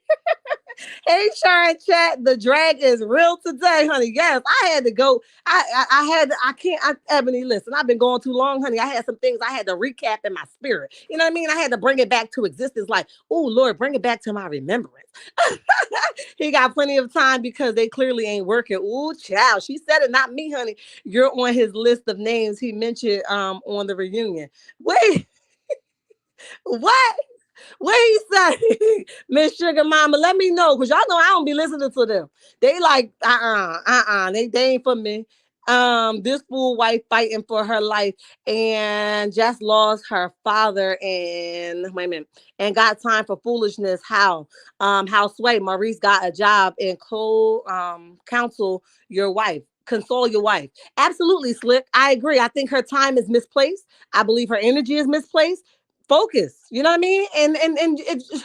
Hey, Sharon Chat, the drag is real today, honey. Yes, I had to go. I had to, I can't, Ebony, listen, I've been going too long, honey. I had some things I had to recap in my spirit. You know what I mean? I had to bring it back to existence. Like, oh, Lord, bring it back to my remembrance. He got plenty of time because they clearly ain't working. Ooh, child. She said it, not me, honey. You're on his list of names he mentioned on the reunion. Wait, what? What he say? Miss Sugar Mama, let me know, because y'all know I don't be listening to them. They like, they ain't for me. This fool wife fighting for her life and just lost her father and wait a minute and got time for foolishness. How Sway Maurice got a job and counsel your wife. Console your wife. Absolutely, Slick. I agree. I think her time is misplaced. I believe her energy is misplaced. Focus. You know what I mean? And it's,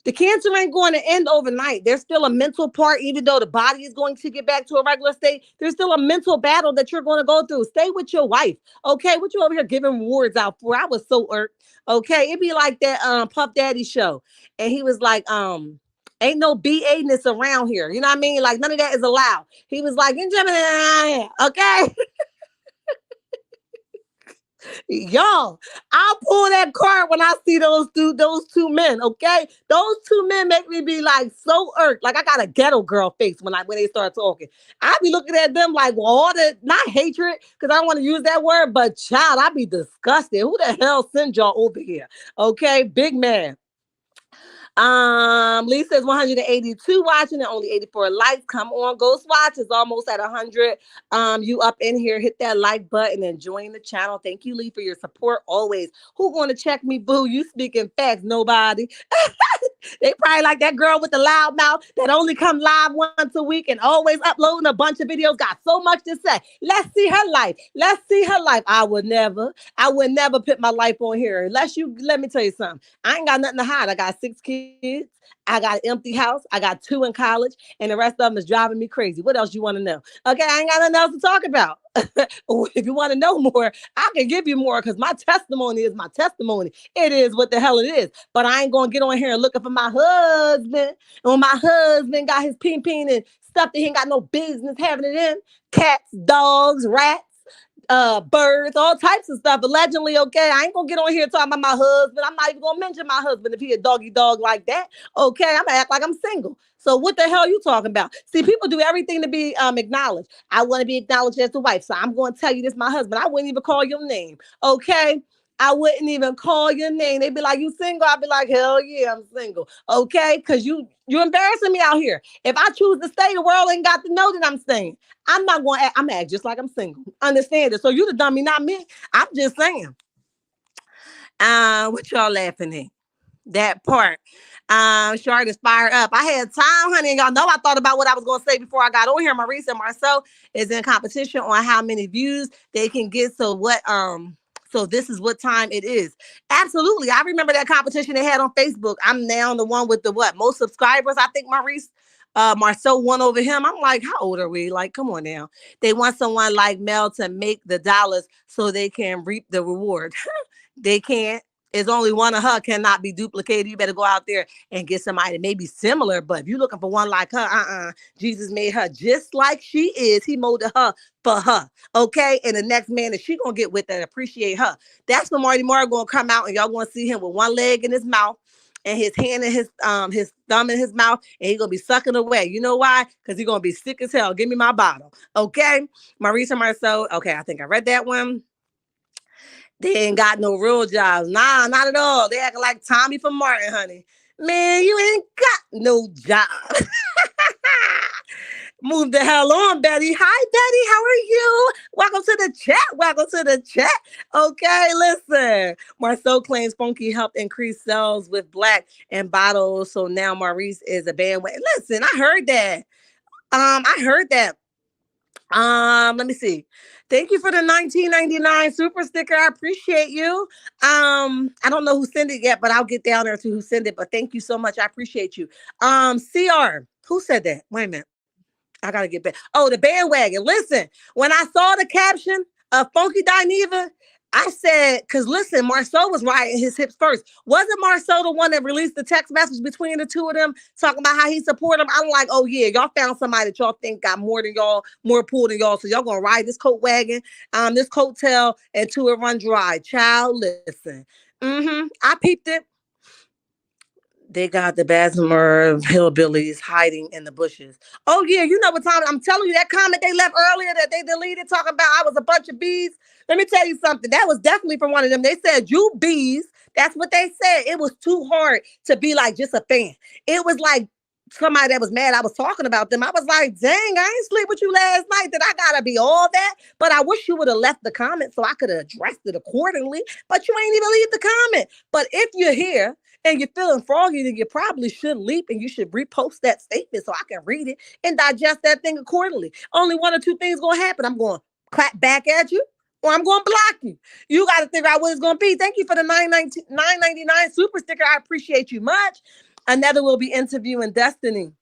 the cancer ain't going to end overnight. There's still a mental part, even though the body is going to get back to a regular state. There's still a mental battle that you're going to go through. Stay with your wife. Okay. What you over here giving rewards out for? I was so irked. Okay. It'd be like that Puff Daddy show. And he was like, ain't no BA-ness around here. You know what I mean? Like none of that is allowed. He was like, okay. Y'all, I'll pull that card when I see those two men. Okay, those two men make me be like so irked. Like I got a ghetto girl face when they start talking. I be looking at them like, well, all the not hatred because I don't want to use that word, but child, I be disgusted. Who the hell sent y'all over here? Okay, big man. Lee says 182 watching and only 84 likes. Come on, Ghost Watch is almost at 100. You up in here, hit that like button and join the channel. Thank you, Lee, for your support always. Who gonna check me, boo? You speaking facts, nobody. They probably like that girl with the loud mouth that only come live once a week and always uploading a bunch of videos. Got so much to say. Let's see her life. Let's see her life. I would never put my life on here unless you let me tell you something. I ain't got nothing to hide. I got 6 kids. I got an empty house. I got 2 in college, and the rest of them is driving me crazy. What else you want to know? Okay, I ain't got nothing else to talk about. If you want to know more, I can give you more because my testimony is my testimony. It is what the hell it is. But I ain't gonna get on here and looking for my husband. When my husband got his peen and stuff that he ain't got no business having it in. Cats, dogs, rats. Birds, all types of stuff. Allegedly, okay. I ain't gonna get on here talking about my husband. I'm not even gonna mention my husband if he a doggy dog like that. Okay, I'm gonna act like I'm single. So what the hell are you talking about? See, people do everything to be acknowledged. I want to be acknowledged as the wife, so I'm going to tell you this, my husband. I wouldn't even call your name. Okay. I wouldn't even call your name. They'd be like, you single? I'd be like, hell yeah, I'm single. Okay? Because you're embarrassing me out here. If I choose to stay, the world ain't got to know that I'm staying. I'm not going to act. I'm act just like I'm single. Understand it. So you the dummy, not me. I'm just saying. What y'all laughing at? That part. Shard is fired up. I had time, honey, and y'all know I thought about what I was going to say before I got on here. Maurice and Marcel is in competition on how many views they can get. So this is what time it is. Absolutely. I remember that competition they had on Facebook. I'm now the one with the most subscribers. I think Maurice Marcel won over him. I'm like, how old are we? Like, come on now. They want someone like Mel to make the dollars so they can reap the reward. They can't. It's only one of her cannot be duplicated. You better go out there and get somebody that may be similar. But if you're looking for one like her, Jesus made her just like she is. He molded her for her. Okay. And the next man that she gonna get with that appreciate her. That's when Marty Moore gonna come out and y'all gonna see him with one leg in his mouth and his hand in his thumb in his mouth, and he's gonna be sucking away. You know why? Because he's gonna be sick as hell. Give me my bottle. Okay. Maurice and Marcel. Okay, I think I read that one. They ain't got no real jobs. Nah, not at all. They acting like Tommy from Martin, honey. Man, you ain't got no job. Move the hell on, Betty. Hi, Betty. How are you? Welcome to the chat. Welcome to the chat. Okay, listen. Marcel claims Funky helped increase sales with Black and bottles. So now Maurice is a bandwagon. Listen, I heard that. I heard that. Let me see. Thank you for the 1999 super sticker. I appreciate you. I don't know who sent it yet, but I'll get down there to who sent it. But thank you so much. I appreciate you. CR, who said that? Wait a minute. I gotta get back. Oh, the bandwagon. Listen, when I saw the caption of Funky Dineva, I said, because listen, Marcel was riding his hips first. Wasn't Marcel the one that released the text message between the two of them talking about how he supported them? I'm like, oh yeah, y'all found somebody that y'all think got more than y'all, more pull than y'all. So y'all gonna ride this coat wagon, this coattail until it run dry. Child, listen. I peeped it. They got the Basmer hillbillies hiding in the bushes. Oh yeah, you know what time I'm telling you, that comment they left earlier that they deleted talking about I was a bunch of bees. Let me tell you something. That was definitely from one of them. They said you bees. That's what they said. It was too hard to be like just a fan. It was like somebody that was mad I was talking about them. I was like, dang, I ain't sleep with you last night. That I gotta be all that. But I wish you would have left the comment so I could have addressed it accordingly. But you ain't even leave the comment. But if you're here and you're feeling froggy, then you probably should leap and you should repost that statement so I can read it and digest that thing accordingly. Only one or two things gonna happen. I'm going to clap back at you or I'm going to block you. You got to figure out what it's going to be. Thank you for the $9.99 super sticker. I appreciate you much. Another will be interviewing Destiny.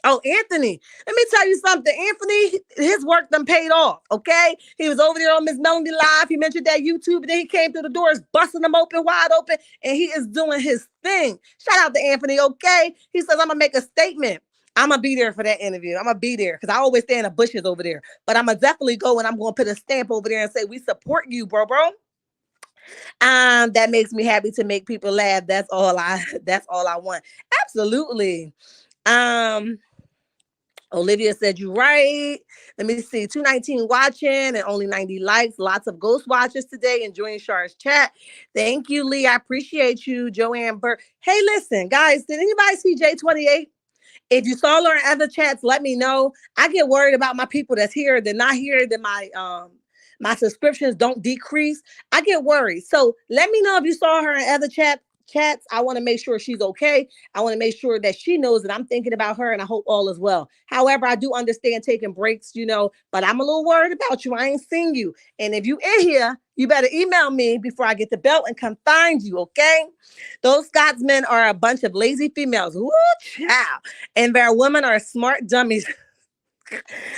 Oh, Anthony, let me tell you something. Anthony, his work done paid off, okay? He was over there on Miss Melody Live. He mentioned that YouTube, and then he came through the doors, busting them open, wide open, and he is doing his thing. Shout out to Anthony, okay? He says, I'm going to make a statement. I'm going to be there for that interview. I'm going to be there because I always stay in the bushes over there. But I'm going to definitely go, and I'm going to put a stamp over there and say, we support you, bro. That makes me happy to make people laugh. That's all I want. Absolutely. Olivia said you right. Let me see. 219 watching and only 90 likes. Lots of ghost watchers today enjoying Char's chat. Thank you, Lee. I appreciate you. Joanne Burke. Hey, listen, guys, did anybody see J28? If you saw her in other chats, let me know. I get worried about my people that's here. They're not here. Then my subscriptions don't decrease. I get worried. So let me know if you saw her in other chats. I want to make sure she's okay. I want to make sure that she knows that I'm thinking about her and I hope all is well. However, I do understand taking breaks, but I'm a little worried about you. I ain't seen you. And if you in here, you better email me before I get the belt and come find you, okay? Those Scotsmen are a bunch of lazy females. Woo, child. And their women are smart dummies.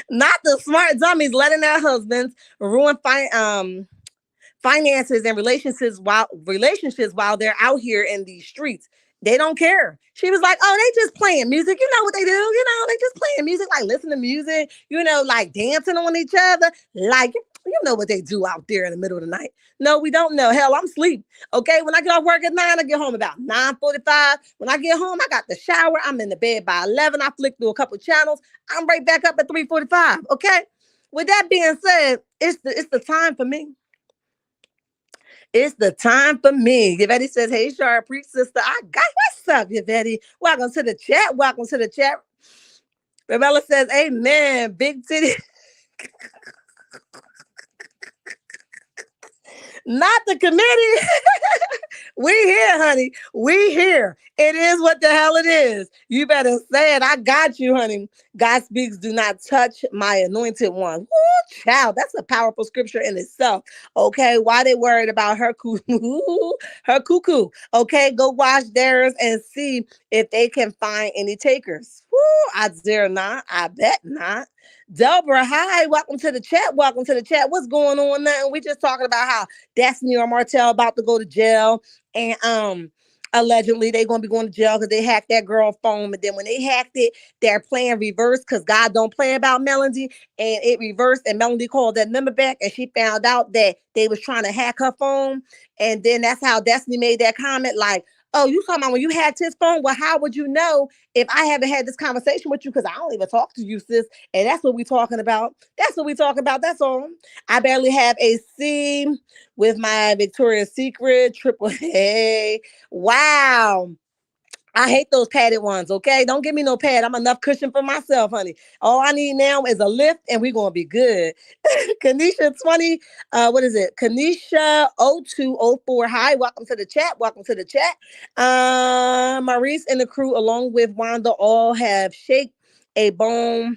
Not the smart dummies letting their husbands ruin finances and relationships while they're out here in these streets. They don't care. She was like, oh, they just playing music. You know what they do? They just playing music, like listen to music, like dancing on each other. Like, you know what they do out there in the middle of the night. No, we don't know. Hell, I'm asleep. Okay, when I get off work at 9, I get home about 9:45. When I get home, I got the shower. I'm in the bed by 11. I flick through a couple channels. I'm right back up at 3:45. Okay. With that being said, it's the time for me. It's the time for me. Yvette says, hey, Char, preach sister. I got what's up, Yvette? Welcome to the chat. Welcome to the chat. Rebella says, amen. Big titty. Not the committee. We here, honey. We here. It is what the hell it is. You better say it. I got you, honey. God speaks, do not touch my anointed one. Woo, child, that's a powerful scripture in itself. Okay, why they worried about her her cuckoo? Okay, go watch theirs and see if they can find any takers. Woo, I dare not. I bet not. Delbra, hi, welcome to the chat. Welcome to the chat. What's going on now? We just talking about how Destiny or Martel about to go to jail, and allegedly they're gonna be going to jail because they hacked that girl phone. And then when they hacked it, they're playing reverse because God don't play about Melody, and it reversed. And Melody called that number back, and she found out that they was trying to hack her phone. And then that's how Destiny made that comment, like, oh, you talking about when you hacked his phone? Well, how would you know if I haven't had this conversation with you? Because I don't even talk to you, sis. And that's what we're talking about. That's what we're talking about. That's all. I barely have a C with my Victoria's Secret triple A. Wow. I hate those padded ones, okay? Don't give me no pad. I'm enough cushion for myself, honey. All I need now is a lift, and we're going to be good. Kanisha 20, what is it? Kanisha 0204. Hi, welcome to the chat. Welcome to the chat. Maurice and the crew, along with Wanda, all have shake a bone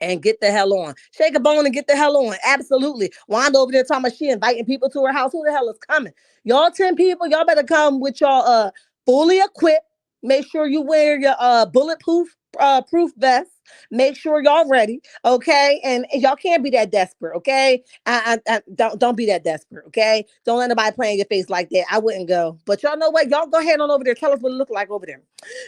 and get the hell on. Shake a bone and get the hell on. Absolutely. Wanda over there talking about she inviting people to her house. Who the hell is coming? Y'all 10 people, y'all better come with y'all fully equipped. Make sure you wear your bulletproof proof vest. Make sure y'all ready, okay? And y'all can't be that desperate, okay? Don't be that desperate, okay? Don't let nobody play in your face like that. I wouldn't go, but y'all know what? Y'all go ahead on over there. Tell us what it look like over there.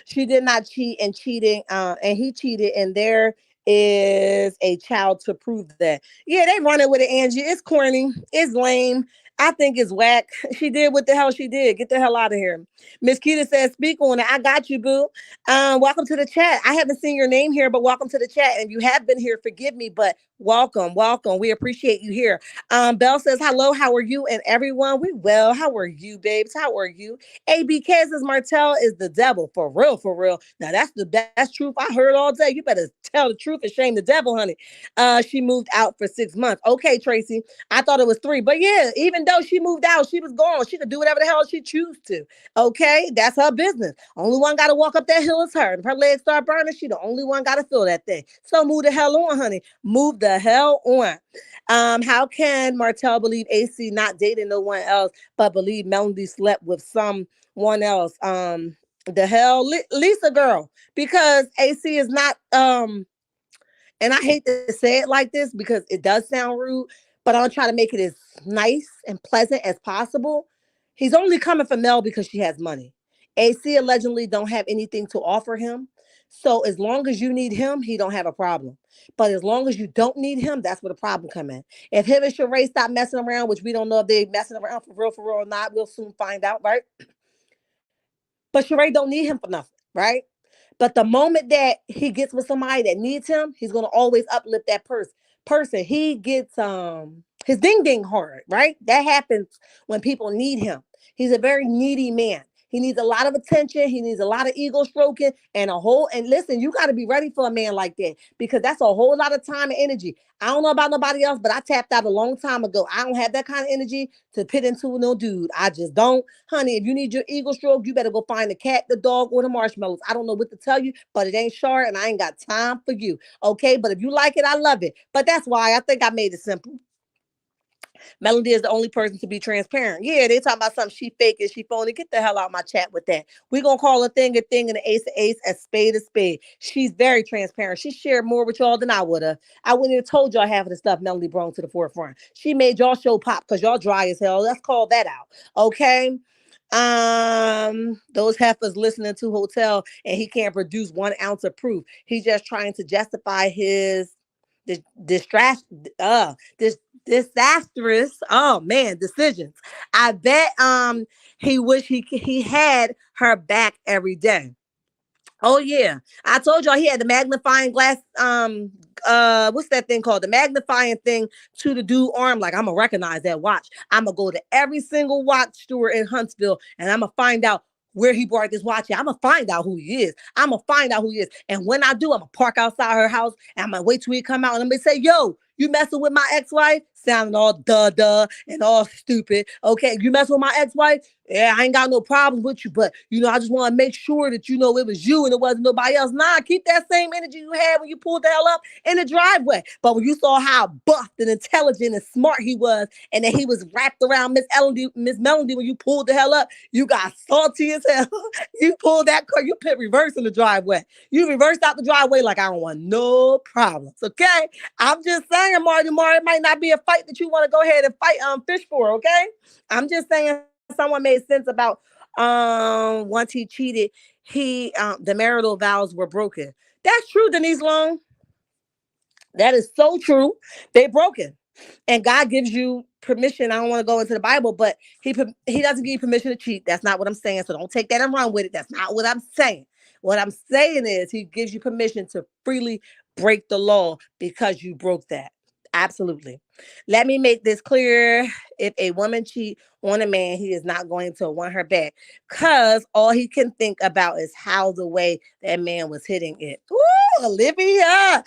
She did not cheat and cheating, and he cheated, and there is a child to prove that. Yeah, they running with it, Angie. It's corny. It's lame. I think it's whack. She did what the hell she did. Get the hell out of here. Miss Keita says, speak on it. I got you, boo. Welcome to the chat. I haven't seen your name here, but welcome to the chat. And you have been here. Forgive me, but welcome, welcome. We appreciate you here. Belle says, hello, how are you? And everyone, we well. How are you, babes? How are you? ABK says Martel is the devil. For real, for real. Now that's the best truth I heard all day. You better tell the truth and shame the devil, honey. She moved out for 6 months. Okay, Tracy. I thought it was 3. But yeah, even though she moved out, she was gone. She could do whatever the hell she choose to. Okay, that's her business. Only one got to walk up that hill is her. If her legs start burning, she the only one got to feel that thing. So move the hell on, honey. Move the hell on. How can Martel believe AC not dating no one else, but believe Melody slept with someone else? The hell, Lisa girl, because AC is not and I hate to say it like this because it does sound rude, but I'll try to make it as nice and pleasant as possible. He's only coming for Mel because she has money. AC allegedly don't have anything to offer him. So as long as you need him, he don't have a problem. But as long as you don't need him, that's where the problem come in. If him and Sheree stop messing around, which we don't know if they messing around for real or not, we'll soon find out, right? But Sheree don't need him for nothing, right? But the moment that he gets with somebody that needs him, he's gonna always uplift that person. He gets his ding ding hard, right? That happens when people need him. He's a very needy man. He needs a lot of attention. He needs a lot of ego stroking and a whole. And listen, you got to be ready for a man like that because that's a whole lot of time and energy. I don't know about nobody else, but I tapped out a long time ago. I don't have that kind of energy to pit into no dude. I just don't. Honey, if you need your ego stroke, you better go find the cat, the dog, or the marshmallows. I don't know what to tell you, but it ain't short and I ain't got time for you. Okay, but if you like it, I love it. But that's why I think I made it simple. Melody is the only person to be transparent. Yeah, they talking about something she fake and she phony. Get the hell out of my chat with that. We gonna call a thing, and an ace a ace, a spade a spade. She's very transparent. She shared more with y'all than I would have. I wouldn't have told y'all half of the stuff Melody brought to the forefront. She made y'all show pop because y'all dry as hell. Let's call that out. Okay. Those heifers listening to Hotel and he can't produce 1 ounce of proof. He's just trying to justify his distract this disastrous decisions. I bet he wish he had her back every day. Oh yeah. I told y'all he had the magnifying glass what's that thing called? The magnifying thing to the dude arm. Like, I'm gonna recognize that watch. I'm gonna go to every single watch store in Huntsville and I'm gonna find out where he brought this watch. I'm gonna find out who he is. I'm gonna find out who he is. And when I do, I'm gonna park outside her house and I'm gonna wait till he come out and I'm gonna say, yo, you messing with my ex-wife? Sounding all duh and all stupid. Okay, you messing with my ex-wife? Yeah, I ain't got no problems with you, but I just want to make sure that it was you and it wasn't nobody else. Nah, keep that same energy you had when you pulled the hell up in the driveway. But when you saw how buffed and intelligent and smart he was, and that he was wrapped around Miss Melody when you pulled the hell up, you got salty as hell. You pulled that car, you put reverse in the driveway. You reversed out the driveway like, I don't want no problems. Okay, I'm just saying, Marty, it might not be a fight that you want to go ahead and fight fish for. Okay, I'm just saying. Someone made sense about once he cheated, the marital vows were broken. That's true, Denise Long. That is so true. They broken. And God gives you permission. I don't want to go into the Bible, but he doesn't give you permission to cheat. That's not what I'm saying. So don't take that and run with it. That's not what I'm saying. What I'm saying is he gives you permission to freely break the law because you broke that. Absolutely. Let me make this clear. If a woman cheat on a man, he is not going to want her back because all he can think about is how the way that man was hitting it. Ooh, Olivia.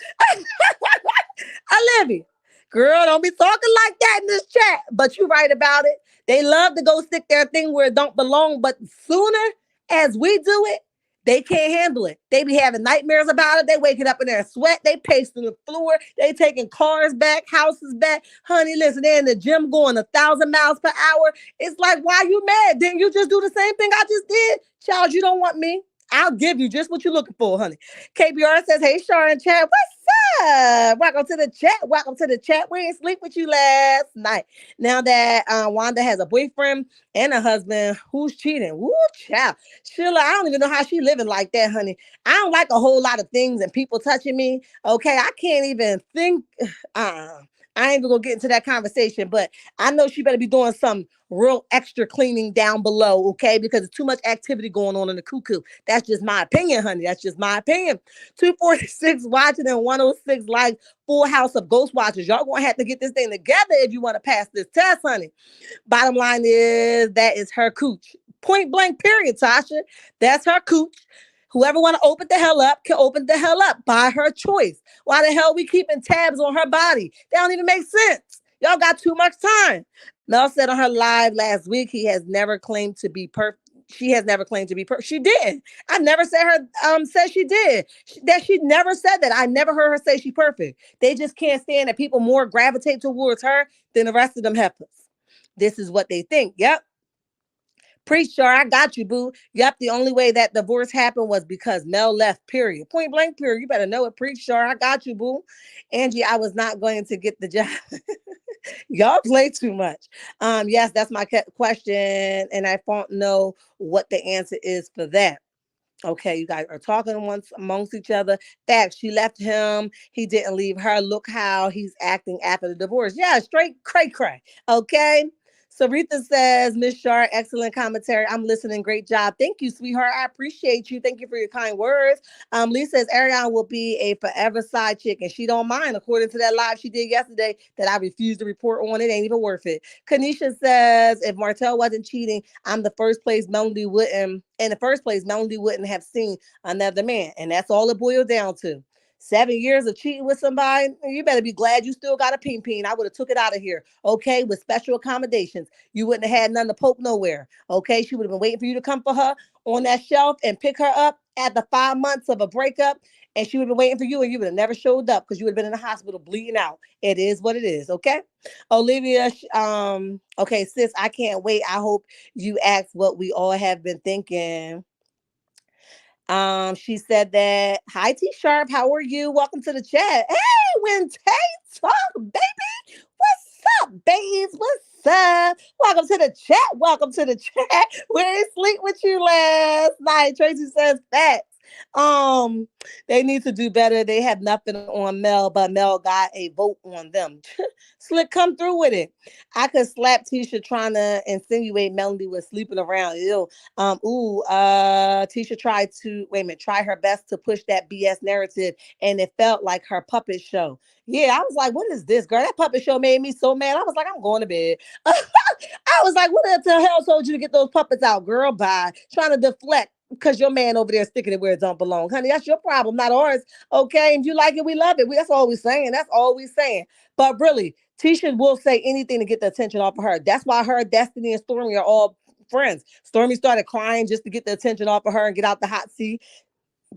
Olivia. Girl, don't be talking like that in this chat. But you're right about it. They love to go stick their thing where it don't belong. But sooner as we do it, They can't handle it. They be having nightmares about it. They waking up in their sweat. They pacing the floor. They taking cars back, houses back. Honey, listen, they're in the gym going 1,000 miles per hour. It's like, why you mad? Didn't you just do the same thing I just did? Child, you don't want me. I'll give you just what you're looking for, honey. KBR says, hey, Sharon Chad, what's up? Welcome to the chat. Welcome to the chat. We ain't sleep with you last night. Now that Wanda has a boyfriend and a husband, who's cheating? Woo, child. Sheila, I don't even know how she living like that, honey. I don't like a whole lot of things and people touching me. Okay, I can't even think. I ain't even gonna get into that conversation, but I know she better be doing some real extra cleaning down below, okay? Because there's too much activity going on in the cuckoo. That's just my opinion, honey. That's just my opinion. 246 watching and 106 likes. Full house of ghost watchers. Y'all gonna have to get this thing together if you want to pass this test, honey. Bottom line is that is her cooch. Point blank, period, Tasha. That's her cooch. Whoever want to open the hell up can open the hell up by her choice. Why the hell we keeping tabs on her body? That don't even make sense. Y'all got too much time. Mel said on her live last week, he has never claimed to be perfect. She has never claimed to be perfect. She didn't. I never said her said she did. That she never said that. I never heard her say she perfect. They just can't stand that people more gravitate towards her than the rest of them heifers. This is what they think. Yep. Preach, Char, I got you, boo. Yep, the only way that divorce happened was because Mel left, period. Point blank, period. You better know it. Preach, Char, I got you, boo. Angie, I was not going to get the job. Y'all play too much. Yes, that's my question, and I don't know what the answer is for that. Okay, you guys are talking once amongst each other. Fact, she left him. He didn't leave her. Look how he's acting after the divorce. Yeah, straight cray cray. Okay. Saritha says, Miss Shar, excellent commentary. I'm listening. Great job. Thank you, sweetheart. I appreciate you. Thank you for your kind words. Lee says Ariana will be a forever side chick, and she don't mind, according to that live she did yesterday that I refused to report on. It ain't even worth it. Kanisha says, if Martel wasn't cheating, I'm the first place Melody wouldn't. In the first place, Melody wouldn't have seen another man, and that's all it boiled down to. 7 years of cheating with somebody, you better be glad you still got a peen peen. I would have took it out of here, okay, with special accommodations. You wouldn't have had none to poke nowhere, okay? She would have been waiting for you to come for her on that shelf and pick her up at the 5 months of a breakup, and she would have been waiting for you, and you would have never showed up because you would have been in the hospital bleeding out. It is what it is, okay? Olivia, okay, sis, I can't wait. I hope you ask what we all have been thinking. She said that, hi T Sharp, how are you? Welcome to the chat. Hey, when Tay talk, baby. What's up, babes? What's up? Welcome to the chat. Welcome to the chat. We didn't sleep with you last night. Tracy says facts. They need to do better. They have nothing on Mel, but Mel got a vote on them. Slick, come through with it. I could slap Tisha trying to insinuate Melody was sleeping around. Ew. Tisha tried to try her best to push that BS narrative, and it felt like her puppet show. Yeah, I was like, what is this, girl? That puppet show made me so mad. I was like, I'm going to bed. I was like, what the hell told you to get those puppets out, girl? By trying to deflect because your man over there sticking it where it don't belong. Honey, that's your problem, not ours. Okay. And you like it, we love it. That's all we're saying. That's all we're saying. But really, Tisha will say anything to get the attention off of her. That's why her, Destiny, and Stormy are all friends. Stormy started crying just to get the attention off of her and get out the hot seat.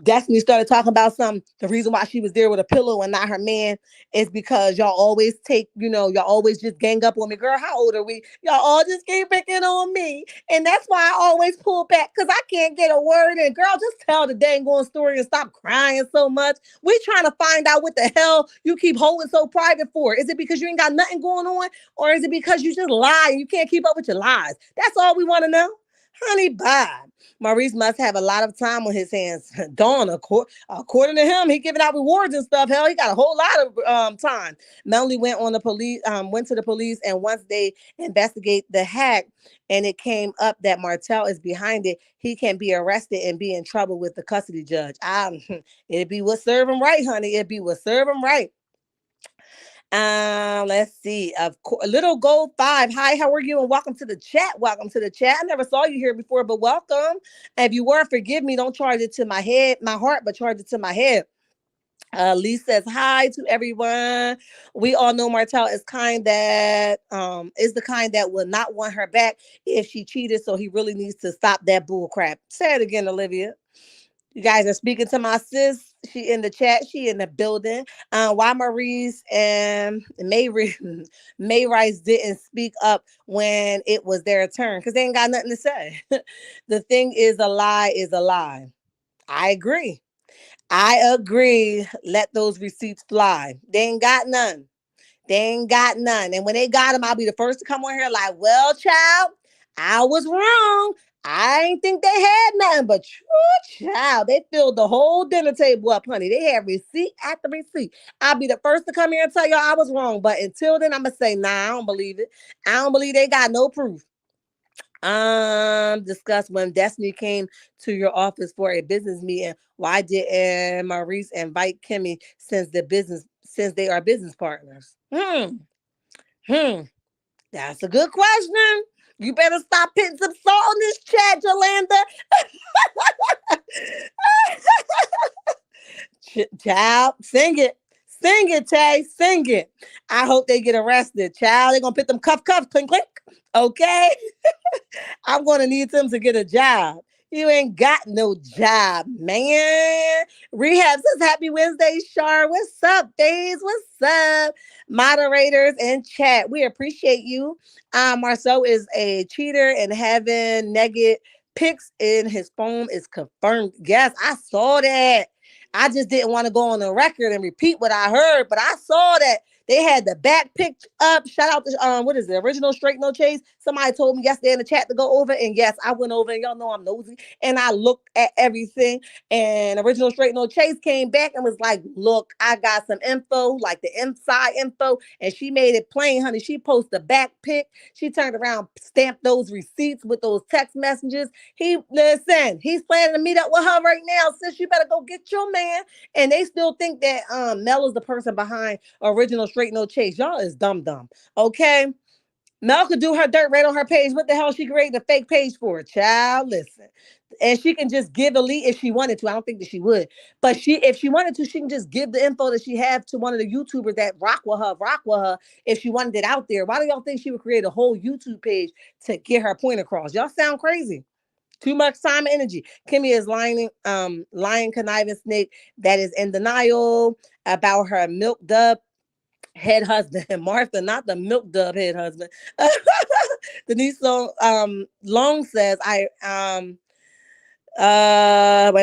Destiny started talking about the reason why she was there with a pillow and not her man is because y'all always y'all always just gang up on me. Girl, how old are we? Y'all all just keep picking on me. And that's why I always pull back because I can't get a word in. Girl, just tell the dang on story and stop crying so much. We trying to find out what the hell you keep holding so private for. Is it because you ain't got nothing going on? Or is it because you just lie and you can't keep up with your lies? That's all we want to know. Honey, bye. Maurice must have a lot of time on his hands. Dawn, according to him, he giving out rewards and stuff. Hell, he got a whole lot of time. Melanie went to the police, and once they investigate the hack, and it came up that Martel is behind it, he can be arrested and be in trouble with the custody judge. It'd be what serve him right, honey. It'd be what serve him right. Let's see. Of course, Little Gold 5. Hi, how are you? And welcome to the chat. Welcome to the chat. I never saw you here before, but welcome. And if you were, forgive me. Don't charge it to my heart, but charge it to my head. Lee says hi to everyone. We all know Martel is the kind that will not want her back if she cheated. So he really needs to stop that bull crap. Say it again, Olivia. You guys are speaking to my sis. She in the chat. She in the building. Why Maurice and May Rice didn't speak up when it was their turn? Because they ain't got nothing to say. The thing is a lie is a lie. I agree. I agree. Let those receipts fly. They ain't got none. They ain't got none. And when they got them, I'll be the first to come on here like, well, child, I was wrong. I ain't think they had nothing, but true child, they filled the whole dinner table up, honey. They had receipt after receipt. I'll be the first to come here and tell y'all I was wrong. But until then, I'm gonna say, nah, I don't believe it. I don't believe they got no proof. Discuss when Destiny came to your office for a business meeting. Why didn't Maurice invite Kimmy since they are business partners? Hmm. That's a good question. You better stop putting some salt on this chat, Jolanda. Child, sing it. Sing it, Tay. Sing it. I hope they get arrested. Child, they're going to put them cuffs, clink, clink. Okay? I'm going to need them to get a job. You ain't got no job, man. Rehab says, happy Wednesday, Shar. What's up, babes? What's up? Moderators and chat. We appreciate you. Marcel is a cheater and having negative pics in his phone is confirmed. Yes, I saw that. I just didn't want to go on the record and repeat what I heard, but I saw that they had the back picked up. Shout out to what is the original Straight No Chase? Somebody told me yesterday in the chat to go over, and yes, I went over, and y'all know I'm nosy, and I looked at everything. And original Straight No Chase came back and was like, "Look, I got some info, like the inside info," and she made it plain, honey. She posted the back pic. She turned around, stamped those receipts with those text messages. He's planning to meet up with her right now. Sis, you better go get your man. And they still think that Mel is the person behind original Straight No Chase. Y'all is dumb. Okay? Mel could do her dirt right on her page. What the hell she created a fake page for? Child, listen. And she can just give the lead if she wanted to. I don't think that she would. But if she wanted to, she can just give the info that she have to one of the YouTubers that rock with her if she wanted it out there. Why do y'all think she would create a whole YouTube page to get her point across? Y'all sound crazy. Too much time and energy. Kimmy is lying conniving snake that is in denial about her milk dub head husband. And Martha, not the milk dub head husband. Denise Long says, wait a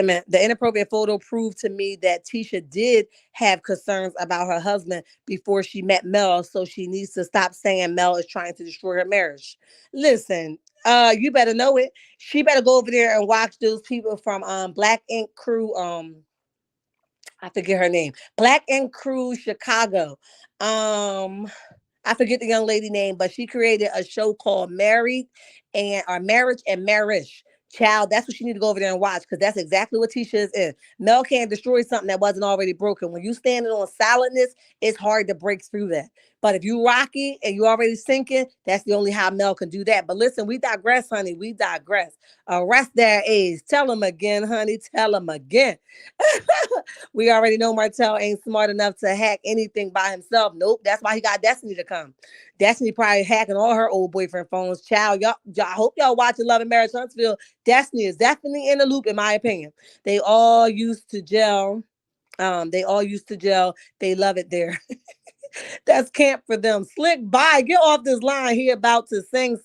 minute. The inappropriate photo proved to me that Tisha did have concerns about her husband before she met Mel, so she needs to stop saying Mel is trying to destroy her marriage. Listen, you better know it. She better go over there and watch those people from Black Ink Crew. I forget her name. Black Ink Crew Chicago. I forget the young lady name, but she created a show called Marriage and Marriage. Child, that's what you need to go over there and watch, because that's exactly what Tisha is in. Mel can't destroy something that wasn't already broken. When you standing on solidness, it's hard to break through that. But if you rocky and you already sinking, that's the only how Mel can do that. But listen, we digress, honey. We digress. Arrest their age. Tell them again, honey. Tell them again. We already know Martel ain't smart enough to hack anything by himself. Nope. That's why he got Destiny to come. Destiny probably hacking all her old boyfriend phones. Child, y'all I hope y'all watching Love and Marriage Huntsville. Destiny is definitely in the loop, in my opinion. They all used to gel. They love it there. That's camp for them. Slick by. Get off this line. He about to sing.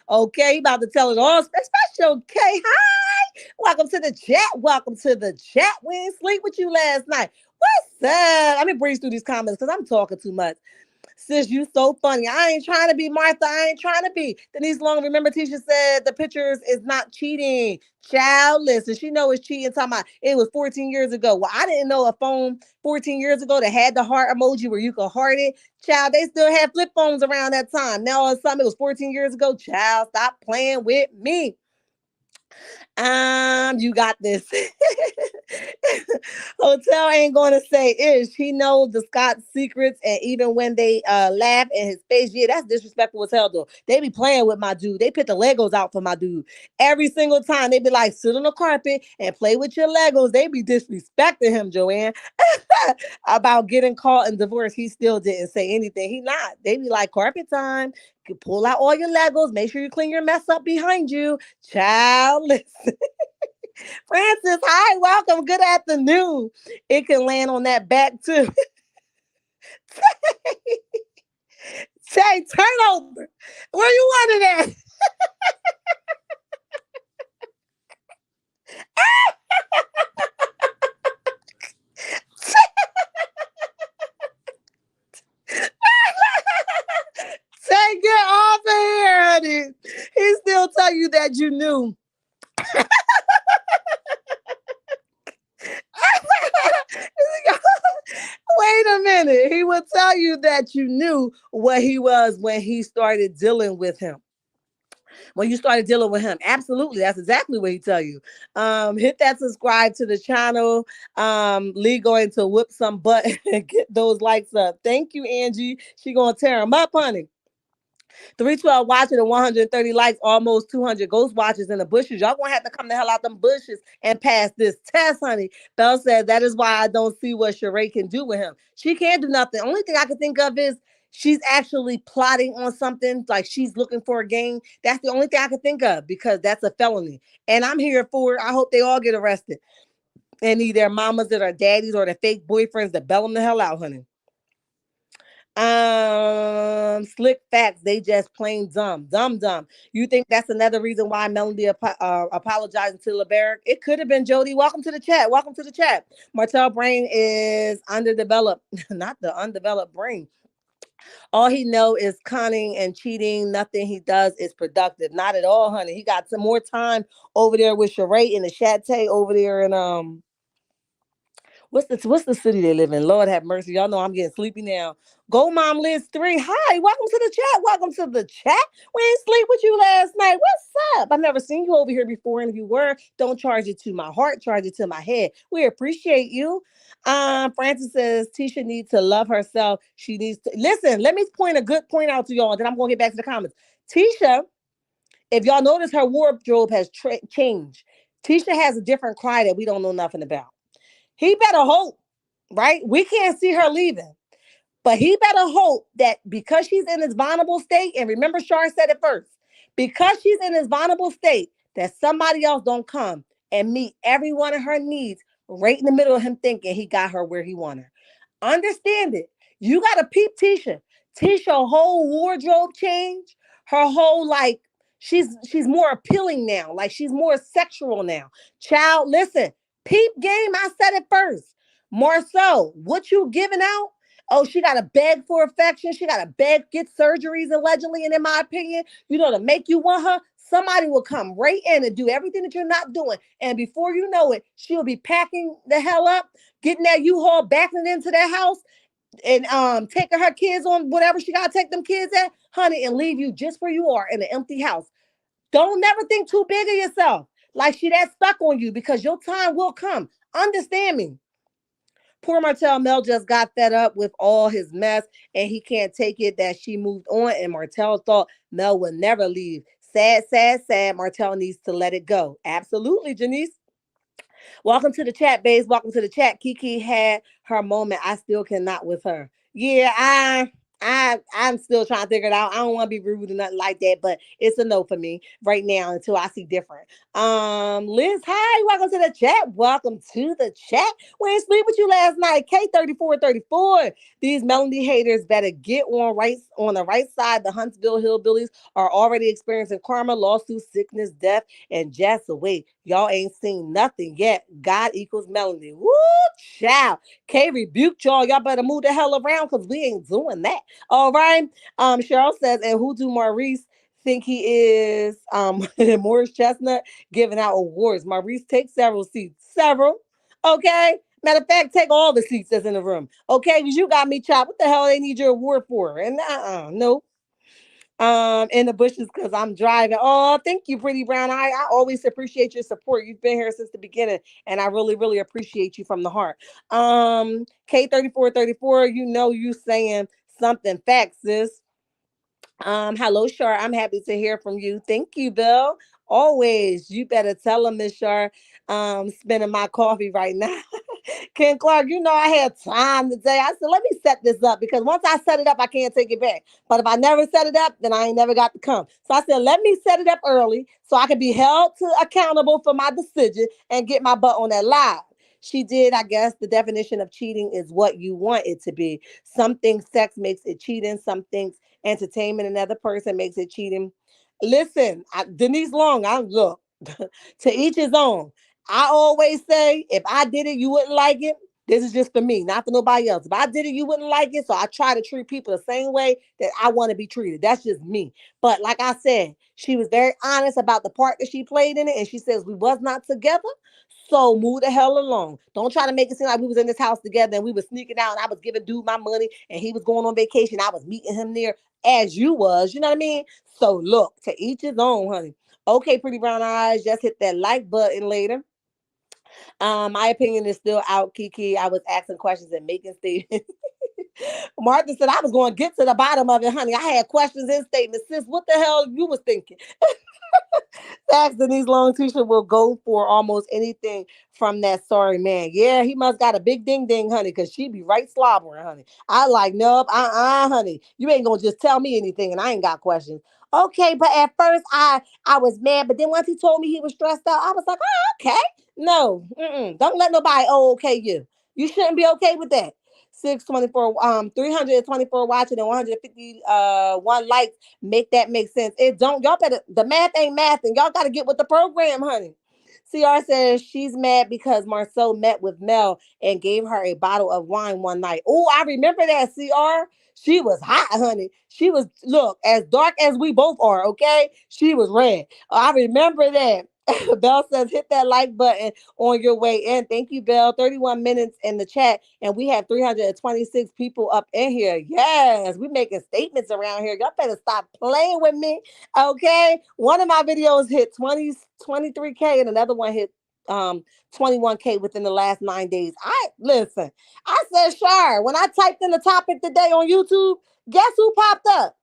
Okay, he about to tell it all. Special K. Hi. Welcome to the chat. We ain't sleep with you last night. What's up? Let me breeze through these comments because I'm talking too much. Sis, you so funny. I ain't trying to be Martha. I ain't trying to be. Denise Long, remember Tisha said the pictures is not cheating. Child, listen, she know it's cheating. Talking about it was 14 years ago. Well, I didn't know a phone 14 years ago that had the heart emoji where you could heart it. Child, they still had flip phones around that time. Now all of a sudden it was 14 years ago. Child, stop playing with me. You got this. Hotel ain't gonna say ish. He knows the Scott's secrets, and even when they laugh in his face, yeah, that's disrespectful as hell though. They be playing with my dude. They put the Legos out for my dude every single time. They be like, sit on the carpet and play with your Legos. They be disrespecting him, Joanne. About getting caught in divorce. He still didn't say anything. He not. They be like, carpet time. You pull out all your Legos. Make sure you clean your mess up behind you. Child, listen. Francis, hi, welcome. Good afternoon. It can land on that back too. Say, turn over. Where you wanted at? Say, get off of here, honey. He still tell you that you knew. Wait a minute. He will tell you that you knew what he was when he started dealing with him. When you started dealing with him. Absolutely. That's exactly what he tell you. Hit that subscribe to the channel. Lee going to whip some butt and get those likes up. Thank you, Angie. She gonna tear them up, honey. 312 watching and 130 likes, almost 200 ghost watchers in the bushes. Y'all gonna have to come the hell out them bushes and pass this test, honey. Belle said that is why I don't see what Sheree can do with him. She can't do nothing. Only thing I can think of is she's actually plotting on something, like she's looking for a game. That's the only thing I can think of because that's a felony. And I'm here for it. I hope they all get arrested. And either mamas that are daddies or the fake boyfriends that bell them the hell out, honey. Slick facts. They just plain dumb, dumb. You think that's another reason why Melody apologizing to LeBeric? It could have been Jody. Welcome to the chat. Welcome to the chat. Martel brain is underdeveloped, not the undeveloped brain. All he know is conning and cheating. Nothing he does is productive. Not at all, honey. He got some more time over there with Sheree in the Chateau over there in what's the city they live in? Lord have mercy. Y'all know I'm getting sleepy now. Go Mom Liz 3. Hi, welcome to the chat. Welcome to the chat. We ain't sleep with you last night. What's up? I've never seen you over here before. And if you were, don't charge it to my heart, charge it to my head. We appreciate you. Francis says Tisha needs to love herself. She needs to listen. Let me point a good point out to y'all. Then I'm gonna get back to the comments. Tisha, if y'all notice, her wardrobe has changed. Tisha has a different cry that we don't know nothing about. He better hope, right? We can't see her leaving, but he better hope that because she's in this vulnerable state, and remember, Shar said it first, because she's in this vulnerable state, that somebody else don't come and meet every one of her needs right in the middle of him thinking he got her where he wanted her. Understand it. You got to peep Tisha. Tisha whole wardrobe change, her whole like she's more appealing now, like she's more sexual now. Child, listen, peep game. I said it first. Marcel, what you giving out? Oh, she got to beg for affection. She got to beg, get surgeries allegedly. And in my opinion, to make you want her, somebody will come right in and do everything that you're not doing. And before you know it, she'll be packing the hell up, getting that U-Haul, backing it into that house, and taking her kids on whatever she got to take them kids at, honey, and leave you just where you are in an empty house. Don't never think too big of yourself. Like she that stuck on you because your time will come. Understand me. Poor Martel, Mel just got fed up with all his mess and he can't take it that she moved on. And Martel thought Mel would never leave. Sad, sad, sad. Martel needs to let it go. Absolutely, Janice. Welcome to the chat, babes. Welcome to the chat. Kiki had her moment. I still cannot with her. Yeah, I'm still trying to figure it out. I don't want to be rude or nothing like that, but it's a no for me right now until I see different. Liz, hi, welcome to the chat. Welcome to the chat. We ain't sleep with you last night. K3434. These Melody haters better get on the right side. The Huntsville hillbillies are already experiencing karma, lawsuits, sickness, death, and just wait. Y'all ain't seen nothing yet. God equals Melody. Woo, child. K rebuked y'all. Y'all better move the hell around because we ain't doing that. All right. Cheryl says, and who do Maurice think he is? Morris Chestnut giving out awards. Maurice takes several seats. Several. Okay. Matter of fact, take all the seats that's in the room. Okay, because you got me chopped. What the hell they need your award for? And no. In the bushes because I'm driving. Oh, thank you, Pretty Brown. I always appreciate your support. You've been here since the beginning, and I really, really appreciate you from the heart. K3434, you saying something facts, sis. Hello, Shar. I'm happy to hear from you. Thank you, Bill. Always. You better tell him, Miss Shar. Spinning my coffee right now. Ken Clark, I had time today. I said, let me set this up because once I set it up, I can't take it back. But if I never set it up, then I ain't never got to come. So I said, let me set it up early so I can be held to accountable for my decision and get my butt on that live. She did, I guess. The definition of cheating is what you want it to be. Some things sex makes it cheating. Some things entertainment another person makes it cheating. Listen, Denise Long, I look to each his own. I always say, if I did it, you wouldn't like it. This is just for me, not for nobody else. If I did it, you wouldn't like it. So I try to treat people the same way that I want to be treated. That's just me. But like I said, she was very honest about the part that she played in it. And she says, we was not together. So move the hell along. Don't try to make it seem like we was in this house together and we was sneaking out and I was giving dude my money and he was going on vacation. I was meeting him there as you was. You know what I mean? So look, to each his own, honey. Okay, pretty brown eyes, just hit that like button later. My opinion is still out, Kiki. I was asking questions and making statements. Martha said I was going to get to the bottom of it, honey. I had questions and statements. Sis, what the hell you was thinking? Facts, Denise Long Tisha will go for almost anything from that sorry man. Yeah, he must got a big ding ding, honey, because she be right slobbering, honey. I like, nope, honey. You ain't gonna just tell me anything and I ain't got questions. Okay, but at first I was mad, but then once he told me he was stressed out, I was like, oh, okay. No, don't let nobody okay you. You shouldn't be okay with that. 624, 324 watching and 150 one likes make that make sense. It don't, y'all better, the math ain't math and y'all got to get with the program, honey. CR says she's mad because Marcel met with Mel and gave her a bottle of wine one night. Oh, I remember that, CR. She was hot, honey. She was, look, as dark as we both are, okay? She was red. I remember that. Bell says hit that like button on your way in. Thank you, Bell. 31 minutes in the chat, and we have 326 people up in here. Yes, we making statements around here. Y'all better stop playing with me. Okay. One of my videos hit 23K, and another one hit 21K within the last 9 days. I listen, I said, Shar, when I typed in the topic today on YouTube, guess who popped up?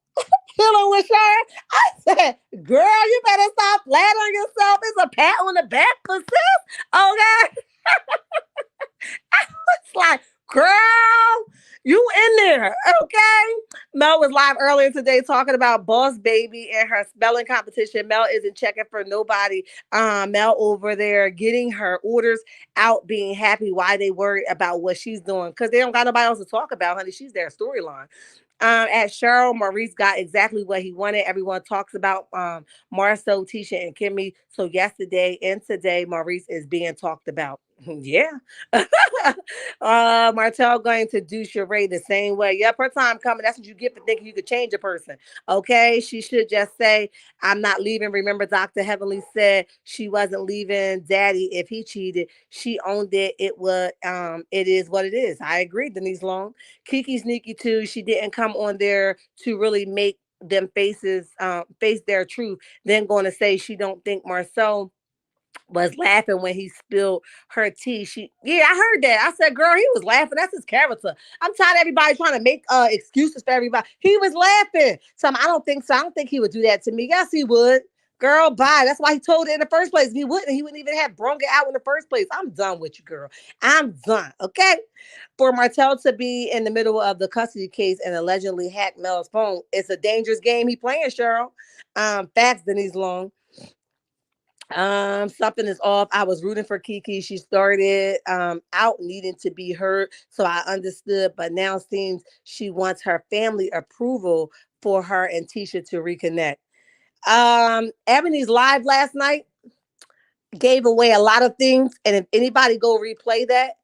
Healing with Char. I said, girl, you better stop flattering yourself. It's a pat on the back for sis. Okay. I was like, girl, you in there. Okay. Mel was live earlier today talking about Boss Baby and her spelling competition. Mel isn't checking for nobody. Mel over there getting her orders out, being happy. Why they worried about what she's doing? Because they don't got nobody else to talk about, honey. She's their storyline. At Cheryl, Maurice got exactly what he wanted. Everyone talks about Marcel, Tisha, and Kimmy. So yesterday and today, Maurice is being talked about. Yeah. Martel going to do charade the same way. Yep, her time coming. That's what you get for thinking you could change a person. Okay. She should just say, I'm not leaving. Remember, Dr. Heavenly said she wasn't leaving daddy if he cheated. She owned it. It is what it is. I agree, Denise Long. Kiki sneaky too. She didn't come on there to really make them face their truth. Then going to say she don't think Marcel was laughing when he spilled her tea. Yeah, I heard that. I said, girl, he was laughing. That's his character. I'm tired of everybody trying to make excuses for everybody. He was laughing. So I don't think so. I don't think he would do that to me. Yes, he would. Girl, bye. That's why he told it in the first place. If he wouldn't even have brung it out in the first place. I'm done with you, girl. I'm done. Okay. For Martel to be in the middle of the custody case and allegedly hack Mel's phone, it's a dangerous game he playing, Cheryl. Facts, Denise Long. Something is off. I was rooting for Kiki. She started out needing to be heard, so I understood, but now seems she wants her family approval for her and Tisha to reconnect. Ebony's live last night gave away a lot of things, and if anybody go replay that,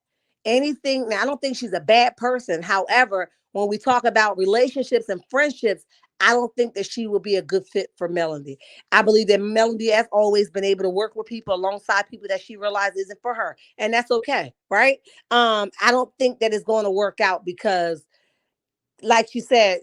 anything, now I don't think she's a bad person. However, when we talk about relationships and friendships, I don't think that she will be a good fit for Melody. I believe that Melody has always been able to work with people alongside people that she realized isn't for her, and that's okay, right? I don't think that it's going to work out because, like she said,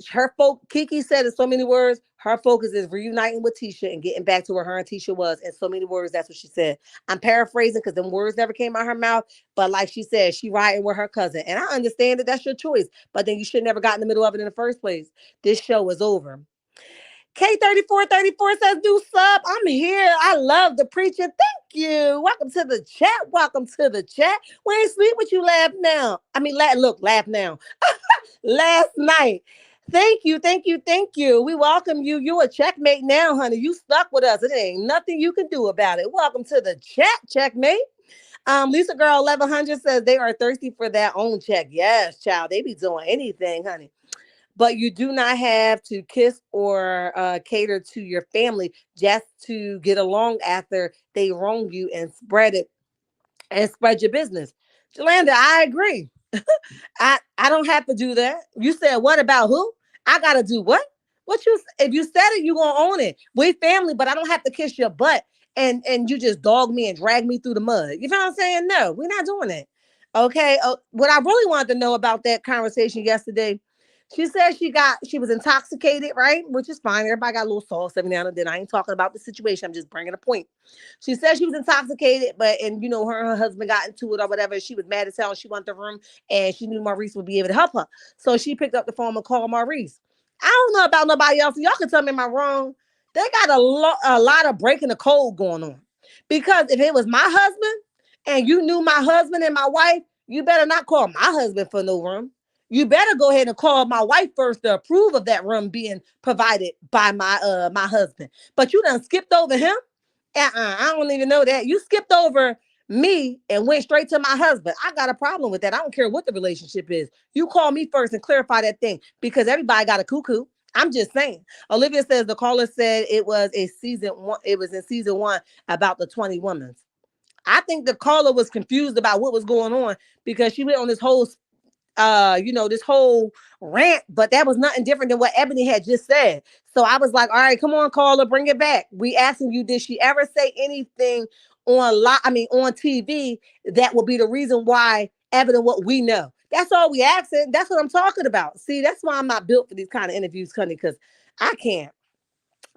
Kiki said in so many words, her focus is reuniting with Tisha and getting back to where her and Tisha was. In so many words, that's what she said. I'm paraphrasing because them words never came out her mouth. But like she said, she riding with her cousin. And I understand that that's your choice. But then you should never got in the middle of it in the first place. This show is over. K3434 says, new sub. I'm here. I love the preaching. Thank you. Welcome to the chat. Welcome to the chat. We ain't sleep with you, laugh now. I mean, laugh now. Last night. Thank you, thank you, thank you. We welcome you. You a checkmate now, honey. You stuck with us. It ain't nothing you can do about it. Welcome to the chat, checkmate. Lisa Girl 1100 says they are thirsty for their own check. Yes, child. They be doing anything, honey. But you do not have to kiss or cater to your family just to get along after they wrong you and spread your business. Jolanda, I agree. I don't have to do that. You said what about who? I gotta do what? What you if you said it, you gonna own it. We family, but I don't have to kiss your butt and you just dog me and drag me through the mud. You know what I'm saying? No, we're not doing that. Okay. What I really wanted to know about that conversation yesterday, she said she was intoxicated, right? Which is fine. Everybody got a little sauce every now and then. I ain't talking about the situation. I'm just bringing a point. She said she was intoxicated, and her and her husband got into it or whatever. She was mad as hell. And she went to the room and she knew Maurice would be able to help her. So she picked up the phone and called Maurice. I don't know about nobody else. Y'all can tell me am I wrong. They got a lot of breaking the code going on. Because if it was my husband and you knew my husband and my wife, you better not call my husband for no room. You better go ahead and call my wife first to approve of that room being provided by my husband. But you done skipped over him. I don't even know that. You skipped over me and went straight to my husband. I got a problem with that. I don't care what the relationship is. You call me first and clarify that thing because everybody got a cuckoo. I'm just saying. Olivia says the caller said it was a season one. It was in season one about the 20 women. I think the caller was confused about what was going on because she went on this whole this whole rant, but that was nothing different than what Ebony had just said. So I was like, all right, come on, caller, bring it back. We asking you, did she ever say anything on TV that will be the reason why evident what we know? That's all we asking. That's what I'm talking about. See, that's why I'm not built for these kind of interviews, honey, because I can't.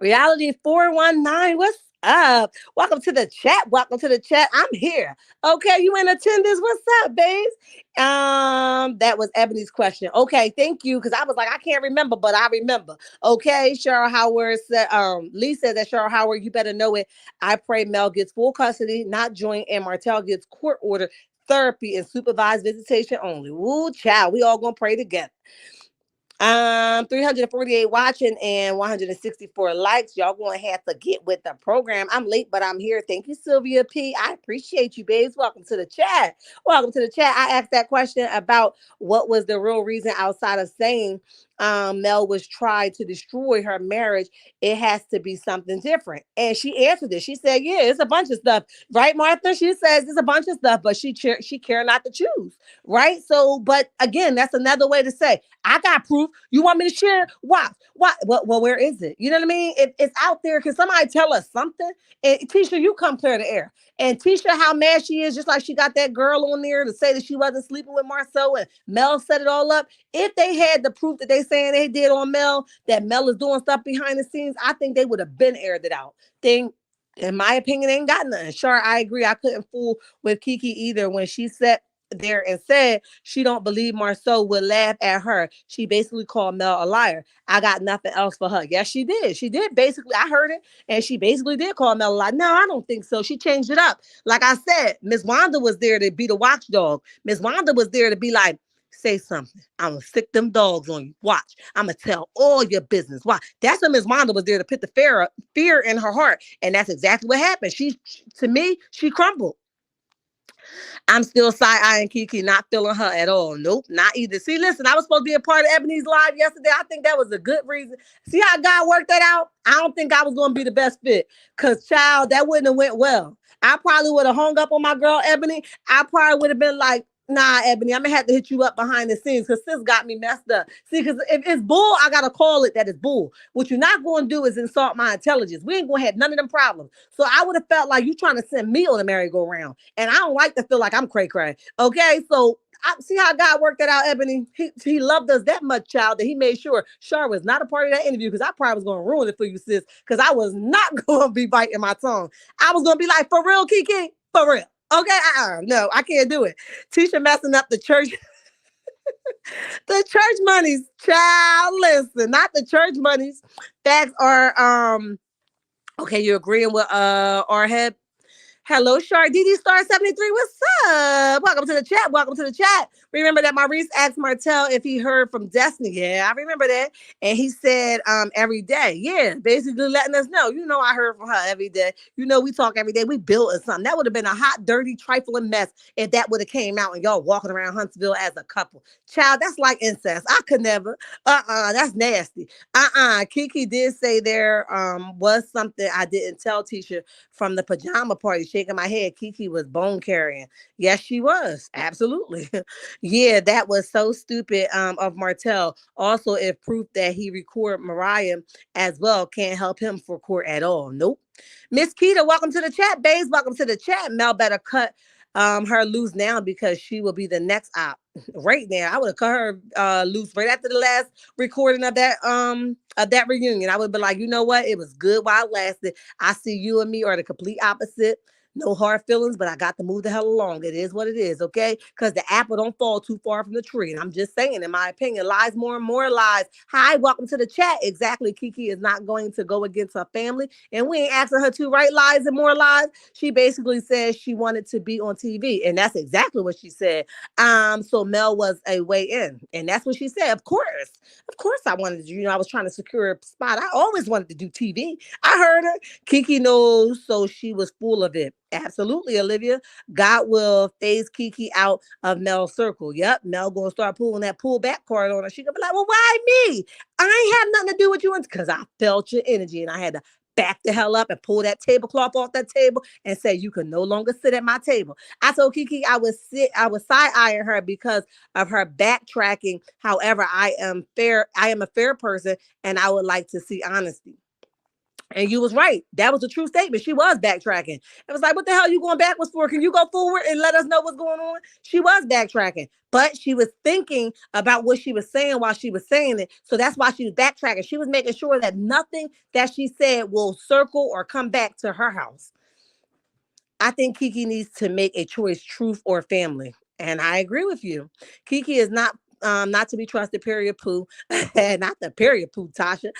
Reality 419, what's up? Welcome to the chat. Welcome to the chat. I'm here. Okay, you in attendance? What's up, babes? That was Ebony's question. Okay, thank you. Because I was like, I can't remember, but I remember. Okay, Cheryl Howard said, Lee said that Cheryl Howard, you better know it. I pray Mel gets full custody, not joint, and Martel gets court order, therapy, and supervised visitation only. Woo, child. We all gonna pray together. 348 watching and 164 likes. Y'all gonna have to get with the program. I'm late, but I'm here. Thank you, Sylvia P. I appreciate you, babes. Welcome to the chat. Welcome to the chat. I asked that question about what was the real reason outside of saying Mel was trying to destroy her marriage. It has to be something different. And she answered it. She said, yeah, it's a bunch of stuff. Right, Martha? She says it's a bunch of stuff, but she care not to choose. Right? So, but again, that's another way to say, I got proof. You want me to share? Why? Well, where is it? You know what I mean? It's out there. Can somebody tell us something? And Tisha, you come clear the air. And Tisha, how mad she is, just like she got that girl on there to say that she wasn't sleeping with Marcel and Mel set it all up. If they had the proof that they saying they did on Mel, that Mel is doing stuff behind the scenes, I think they would have been aired it out. In my opinion, ain't got nothing. Sure, I agree. I couldn't fool with Kiki either when she said there and said she don't believe Marceau would laugh at her. She basically called Mel a liar. I got nothing else for her. Yes, she did. She did basically. I heard it, and she basically did call Mel a liar. No, I don't think so. She changed it up. Like I said, Miss Wanda was there to be the watchdog. Miss Wanda was there to be like, say something. I'm going to stick them dogs on you. Watch. I'm going to tell all your business. Why? That's when Miss Wanda was there to put the fear in her heart. And that's exactly what happened. To me, she crumbled. I'm still side-eyeing Kiki, not feeling her at all. Nope, not either. See, listen, I was supposed to be a part of Ebony's live yesterday. I think that was a good reason. See how God worked that out? I don't think I was going to be the best fit because, child, that wouldn't have went well. I probably would have hung up on my girl, Ebony. I probably would have been like, nah, Ebony, I'm going to have to hit you up behind the scenes because sis got me messed up. See, because if it's bull, I got to call it that it's bull. What you're not going to do is insult my intelligence. We ain't going to have none of them problems. So I would have felt like you trying to send me on the merry-go-round. And I don't like to feel like I'm cray-cray. Okay, so I see how God worked that out, Ebony. He loved us that much, child, that he made sure Char was not a part of that interview because I probably was going to ruin it for you, sis, because I was not going to be biting my tongue. I was going to be like, for real, Kiki? For real. Okay, no, I can't do it. Tisha messing up the church. The church monies, child. Listen, not the church monies. Facts are okay. You're agreeing with our head. Hello, Shark DD Star 73. What's up? Welcome to the chat. Welcome to the chat. Remember that Maurice asked Martel if he heard from Destiny. Yeah, I remember that. And he said every day. Yeah, basically letting us know. You know, I heard from her every day. You know, we talk every day. We built something. That would have been a hot, dirty, trifling mess if that would have came out and y'all walking around Huntsville as a couple. Child, that's like incest. I could never. That's nasty. Kiki did say there was something I didn't tell Tisha from the pajama party, shaking my head. Kiki was bone carrying. Yes, she was. Absolutely. Yeah, that was so stupid of Martel. Also, if proof that he recorded Mariah as well can't help him for court at all. Nope. Miss Keita, welcome to the chat, babes. Welcome to the chat. Mel better cut her loose now because she will be the next op. Right now, I would have cut her loose right after the last recording of that reunion. I would be like, you know what? It was good while it lasted. I see you and me are the complete opposite. No hard feelings, but I got to move the hell along. It is what it is, okay? Because the apple don't fall too far from the tree. And I'm just saying, in my opinion, lies more and more lies. Hi, welcome to the chat. Exactly. Kiki is not going to go against her family. And we ain't asking her to write lies and more lies. She basically says she wanted to be on TV. And that's exactly what she said. So Mel was a way in. And that's what she said. Of course. Of course I wanted to, I was trying to secure a spot. I always wanted to do TV. I heard her. Kiki knows, so she was full of it. Absolutely, Olivia. God will phase Kiki out of Mel's circle. Yep, Mel gonna start pulling that pull back card on her. She gonna be like, well, why me? I ain't have nothing to do with you because I felt your energy and I had to back the hell up and pull that tablecloth off that table and say you can no longer sit at my table. I told Kiki I was side-eyeing her because of her backtracking. However, I am a fair person and I would like to see honesty. And you was right. That was a true statement. She was backtracking. It was like, what the hell are you going backwards for? Can you go forward and let us know what's going on? She was backtracking, but she was thinking about what she was saying while she was saying it. So that's why she was backtracking. She was making sure that nothing that she said will circle or come back to her house. I think Kiki needs to make a choice, truth or family. And I agree with you. Kiki is not to be trusted, period poo. Not the period poo, Tasha.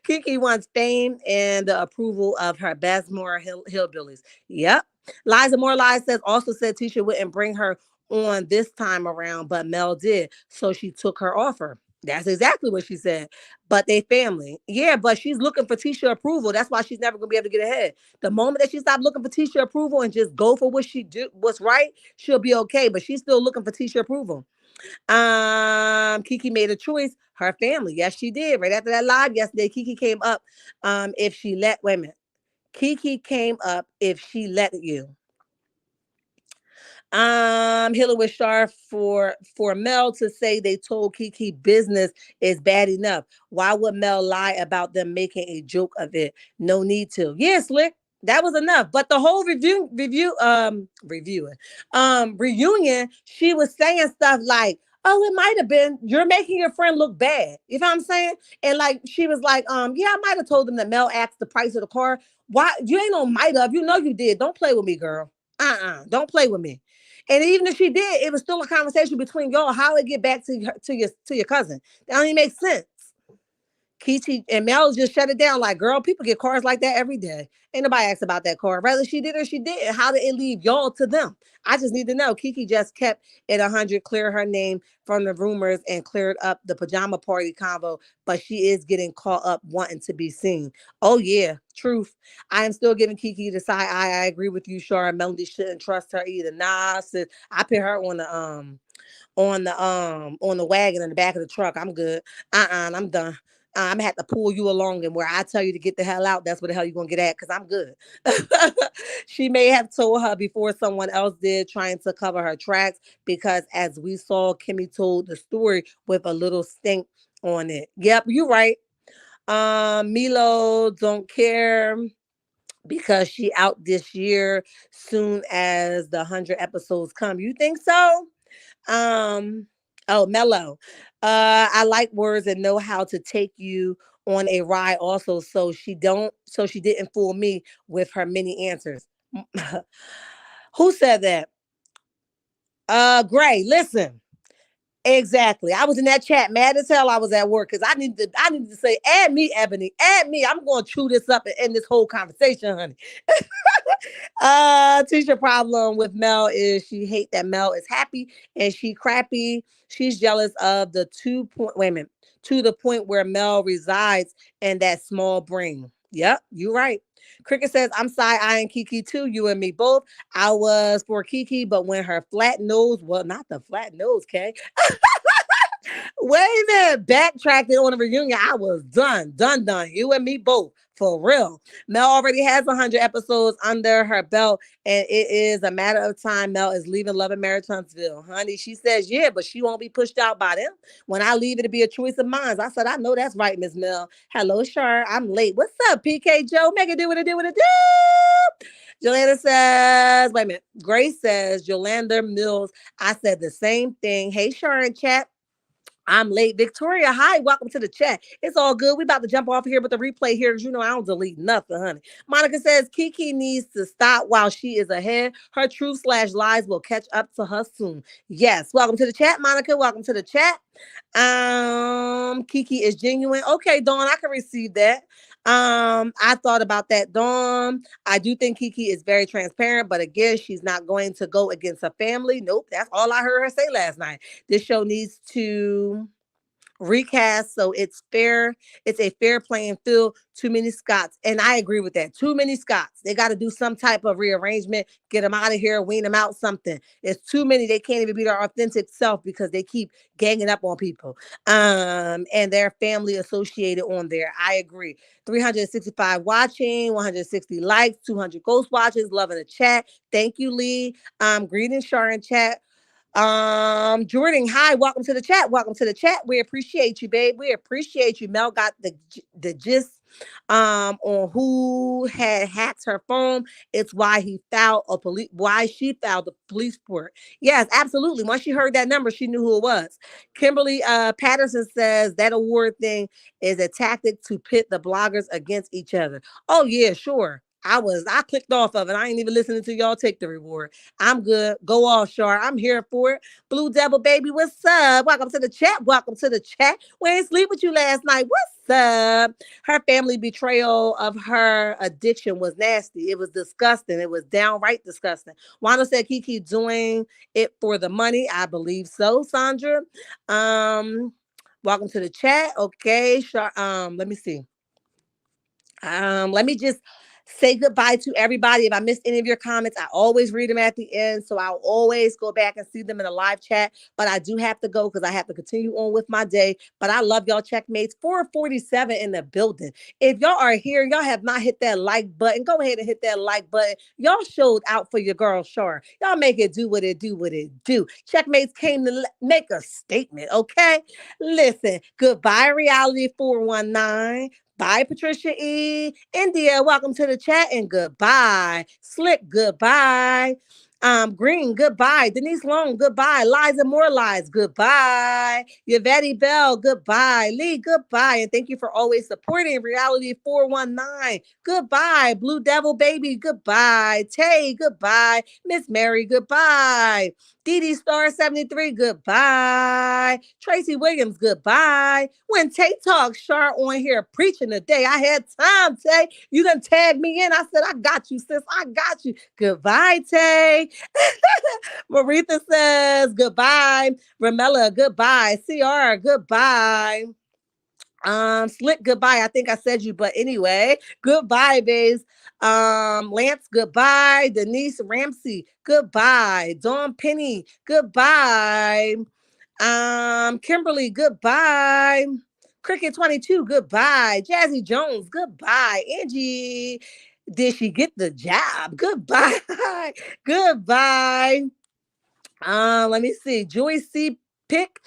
Kiki wants fame and the approval of her Besmore hillbillies. Yep. Liza More Lies also said Tisha wouldn't bring her on this time around, but Mel did. So she took her offer. That's exactly what she said. But they family. Yeah, but she's looking for Tisha approval. That's why she's never gonna be able to get ahead. The moment that she stops looking for Tisha approval and just go for what's right, she'll be okay. But she's still looking for Tisha approval. Kiki made a choice. Her family. Yes, she did. Right after that live yesterday, Kiki came up. If she let wait a minute. Kiki came up if she let you. Healingwithchar for Mel to say they told Kiki business is bad enough. Why would Mel lie about them making a joke of it? No need to. Yeah, Slick. That was enough. But the whole reunion, she was saying stuff like, oh, it might have been you're making your friend look bad. You know what I'm saying? And like she was like, yeah, I might have told them that Mel asked the price of the car. Why you ain't no might have, you know you did. Don't play with me, girl. Don't play with me. And even if she did, it was still a conversation between y'all. How it get back to your cousin? That don't even make sense. Kiki and Mel just shut it down. Like, girl, people get cars like that every day. Ain't nobody asked about that car. Whether she did or she didn't, how did it leave y'all to them? I just need to know. Kiki just kept it 100, cleared her name from the rumors and cleared up the pajama party convo, but she is getting caught up wanting to be seen. Oh, yeah, truth. I am still giving Kiki the side eye. I agree with you, Shara. Melody shouldn't trust her either. Nah, sis, I put her on the wagon in the back of the truck. I'm good. I'm done. I'm gonna have to pull you along, and where I tell you to get the hell out, that's where the hell you're gonna get at, because I'm good. She may have told her before someone else did, trying to cover her tracks, because as we saw, Kimmy told the story with a little stink on it. Yep, you're right. Milo don't care because she out this year soon as the 100 episodes come. You think so? Oh, Mellow. I like words and know how to take you on a ride also. So she didn't fool me with her many answers. Who said that? Gray, listen. Exactly. I was in that chat mad as hell. I was at work because I need to say, add me, Ebony, add me. I'm going to chew this up and end this whole conversation, honey. Tisha problem with Mel is she hate that Mel is happy and she crappy. She's jealous of the 2 point. Wait a minute. To the point where Mel resides in that small brain. Yep, you right. Cricket says, I'm side eyeing Kiki too. You and me both. I was for Kiki, but when her flat nose, well, not the flat nose, Kay. Wait a minute. Backtracking on the reunion. I was done. Done, done. You and me both. For real. Mel already has 100 episodes under her belt, and it is a matter of time. Mel is leaving Love and Marriage Huntsville. Honey, she says, yeah, but she won't be pushed out by them. When I leave, it'll be a choice of mine. I said, I know that's right, Miss Mel. Hello, Char. I'm late. What's up, PK Joe? Make it do what it do what it do. Jolanda says, wait a minute. Grace says, Yolanda Mills. I said the same thing. Hey, Char and chat. I'm late. Victoria, hi, welcome to the chat. It's all good. We about to jump off here with the replay here because you know I don't delete nothing, honey. Monica says Kiki needs to stop while she is ahead. Her truth/lies will catch up to her soon. Yes, welcome to the chat, Monica. Welcome to the chat. Kiki is genuine. Okay, Dawn, I can receive that. I thought about that, Dawn. I do think Kiki is very transparent, but again, she's not going to go against her family. Nope, that's all I heard her say last night. This show needs to recast so it's a fair playing field. Too many Scots, and I agree with that. Too many Scots. They got to do some type of rearrangement, get them out of here, wean them out, something. It's too many. They can't even be their authentic self because they keep ganging up on people and their family associated on there. I agree. 365 watching, 160 likes, 200 ghost watches, loving the chat. Thank you, Lee. Greetings, Sharon chat. Jordan, hi, welcome to the chat. Welcome to the chat. We appreciate you, babe. We appreciate you. Mel got the gist on who had hacked her phone. It's why she filed the police report. Yes, absolutely. Once she heard that number, she knew who it was. Kimberly Patterson says that award thing is a tactic to pit the bloggers against each other. Oh yeah, sure. I clicked off of it. I ain't even listening to y'all take the reward. I'm good. Go off, Shar. I'm here for it. Blue Devil Baby, what's up? Welcome to the chat. Welcome to the chat. We ain't sleep with you last night. What's up? Her family betrayal of her addiction was nasty. It was disgusting. It was downright disgusting. Wanda said Kiki doing it for the money. I believe so, Sandra. Welcome to the chat. Okay, Shar. Let me see. Let me just say goodbye to everybody. If I missed any of your comments, I always read them at the end. So I'll always go back and see them in a live chat. But I do have to go because I have to continue on with my day. But I love y'all, checkmates. 447 in the building. If y'all are here, y'all have not hit that like button, go ahead and hit that like button. Y'all showed out for your girl, Shar. Y'all make it do what it do, what it do. Checkmates came to make a statement, okay? Listen, goodbye, Reality 419. Bye, Patricia E. India, welcome to the chat and goodbye. Slick, goodbye. Green, goodbye. Denise Long, goodbye. Liza More Lies, goodbye. Yvette Bell, goodbye. Lee, goodbye. And thank you for always supporting Reality 419. Goodbye. Blue Devil Baby, goodbye. Tay, goodbye. Miss Mary, goodbye. Dee Dee Star 73, goodbye. Tracy Williams, goodbye. When Tay talks, Char on here preaching today. I had time, Tay. You done tagged me in. I said, I got you, sis. I got you. Goodbye, Tay. Maritha says, goodbye. Ramella, goodbye. CR, goodbye. Slick, goodbye. I think I said you, but anyway, goodbye, babes. Lance, goodbye. Denise Ramsey, goodbye. Dawn Penny, goodbye. Kimberly, goodbye. Cricket 22, goodbye. Jazzy Jones, goodbye. Angie, did she get the job? Goodbye. Goodbye. Let me see. Joy C. Pick.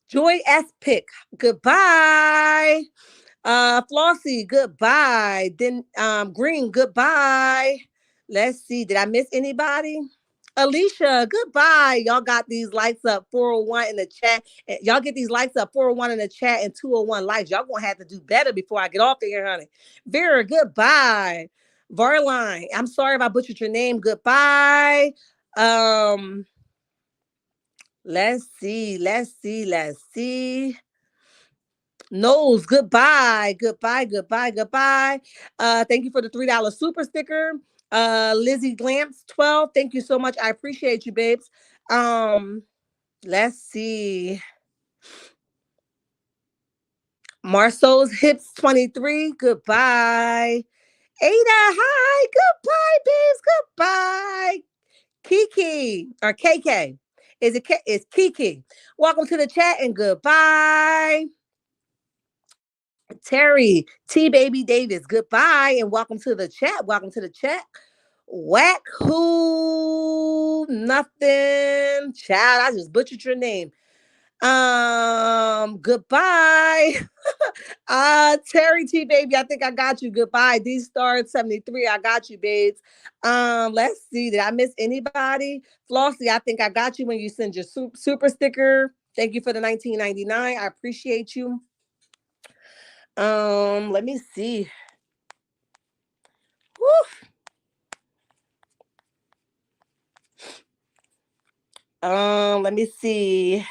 Joy S. Pick. Goodbye. Flossie, goodbye. Then Green, goodbye. Let's see. Did I miss anybody? Alicia, goodbye. Y'all got these lights up 401 in the chat. Y'all get these lights up 401 in the chat and 201 likes. Y'all gonna have to do better before I get off of here, honey. Vera, goodbye. Varline, I'm sorry if I butchered your name. Goodbye. Um, Let's see. Let's see. Let's see. Nose, goodbye. Goodbye. Goodbye. Goodbye. Thank you for the $3 super sticker. Lizzie Glamps 12. Thank you so much. I appreciate you, babes. Let's see. Marceau's Hips 23. Goodbye. Ada, hi. Goodbye, babes. Goodbye. Kiki or KK. It's Kiki. Welcome to the chat and goodbye. Terry T Baby Davis. Goodbye and welcome to the chat. Welcome to the chat. Whack who nothing. Child, I just butchered your name. Goodbye. Terry T baby, I think I got you. Goodbye. D Star 73. I got you, babes. Let's see. Did I miss anybody? Flossie, I think I got you when you send your super sticker. Thank you for the 19.99. I appreciate you. Let me see. Woo. Let me see.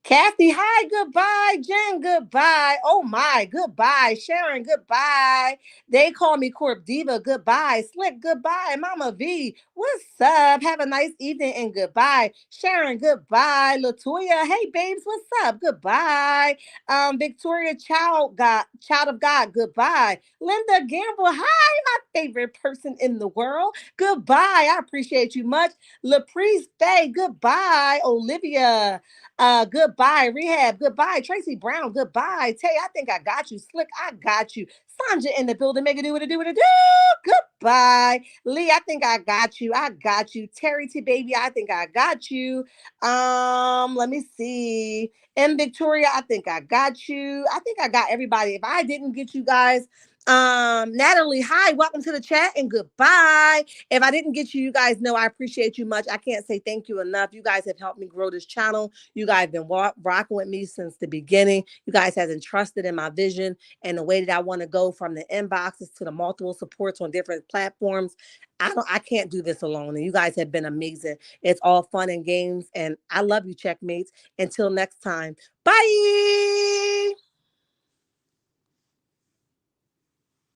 Kathy, hi, goodbye. Jen, goodbye. Oh my, goodbye. Sharon, goodbye. They call me Corp Diva, goodbye. Slick, goodbye. Mama V, what's up? Have a nice evening and goodbye. Sharon, goodbye. Latoya, hey babes, what's up? Goodbye. Victoria, child of God, goodbye. Linda Gamble, hi, my favorite person in the world. Goodbye. I appreciate you much. Laprice Faye, goodbye. Olivia. Goodbye, Rehab. Goodbye, Tracy Brown. Goodbye, Tay. I think I got you. Slick, I got you. Sandra in the building. Make it do what it do what it do. Goodbye, Lee. I think I got you. I got you. Terry T baby. I think I got you. Let me see. And Victoria. I think I got you. I think I got everybody. If I didn't get you guys, Natalie, hi, welcome to the chat and goodbye. If I didn't get you, you guys know I appreciate you much. I can't say thank you enough. You guys have helped me grow this channel. You guys have been rocking with me since the beginning. You guys have entrusted in my vision and the way that I want to go from the inboxes to the multiple supports on different platforms. I can't do this alone. And you guys have been amazing. It's all fun and games. And I love you, checkmates. Until next time. Bye.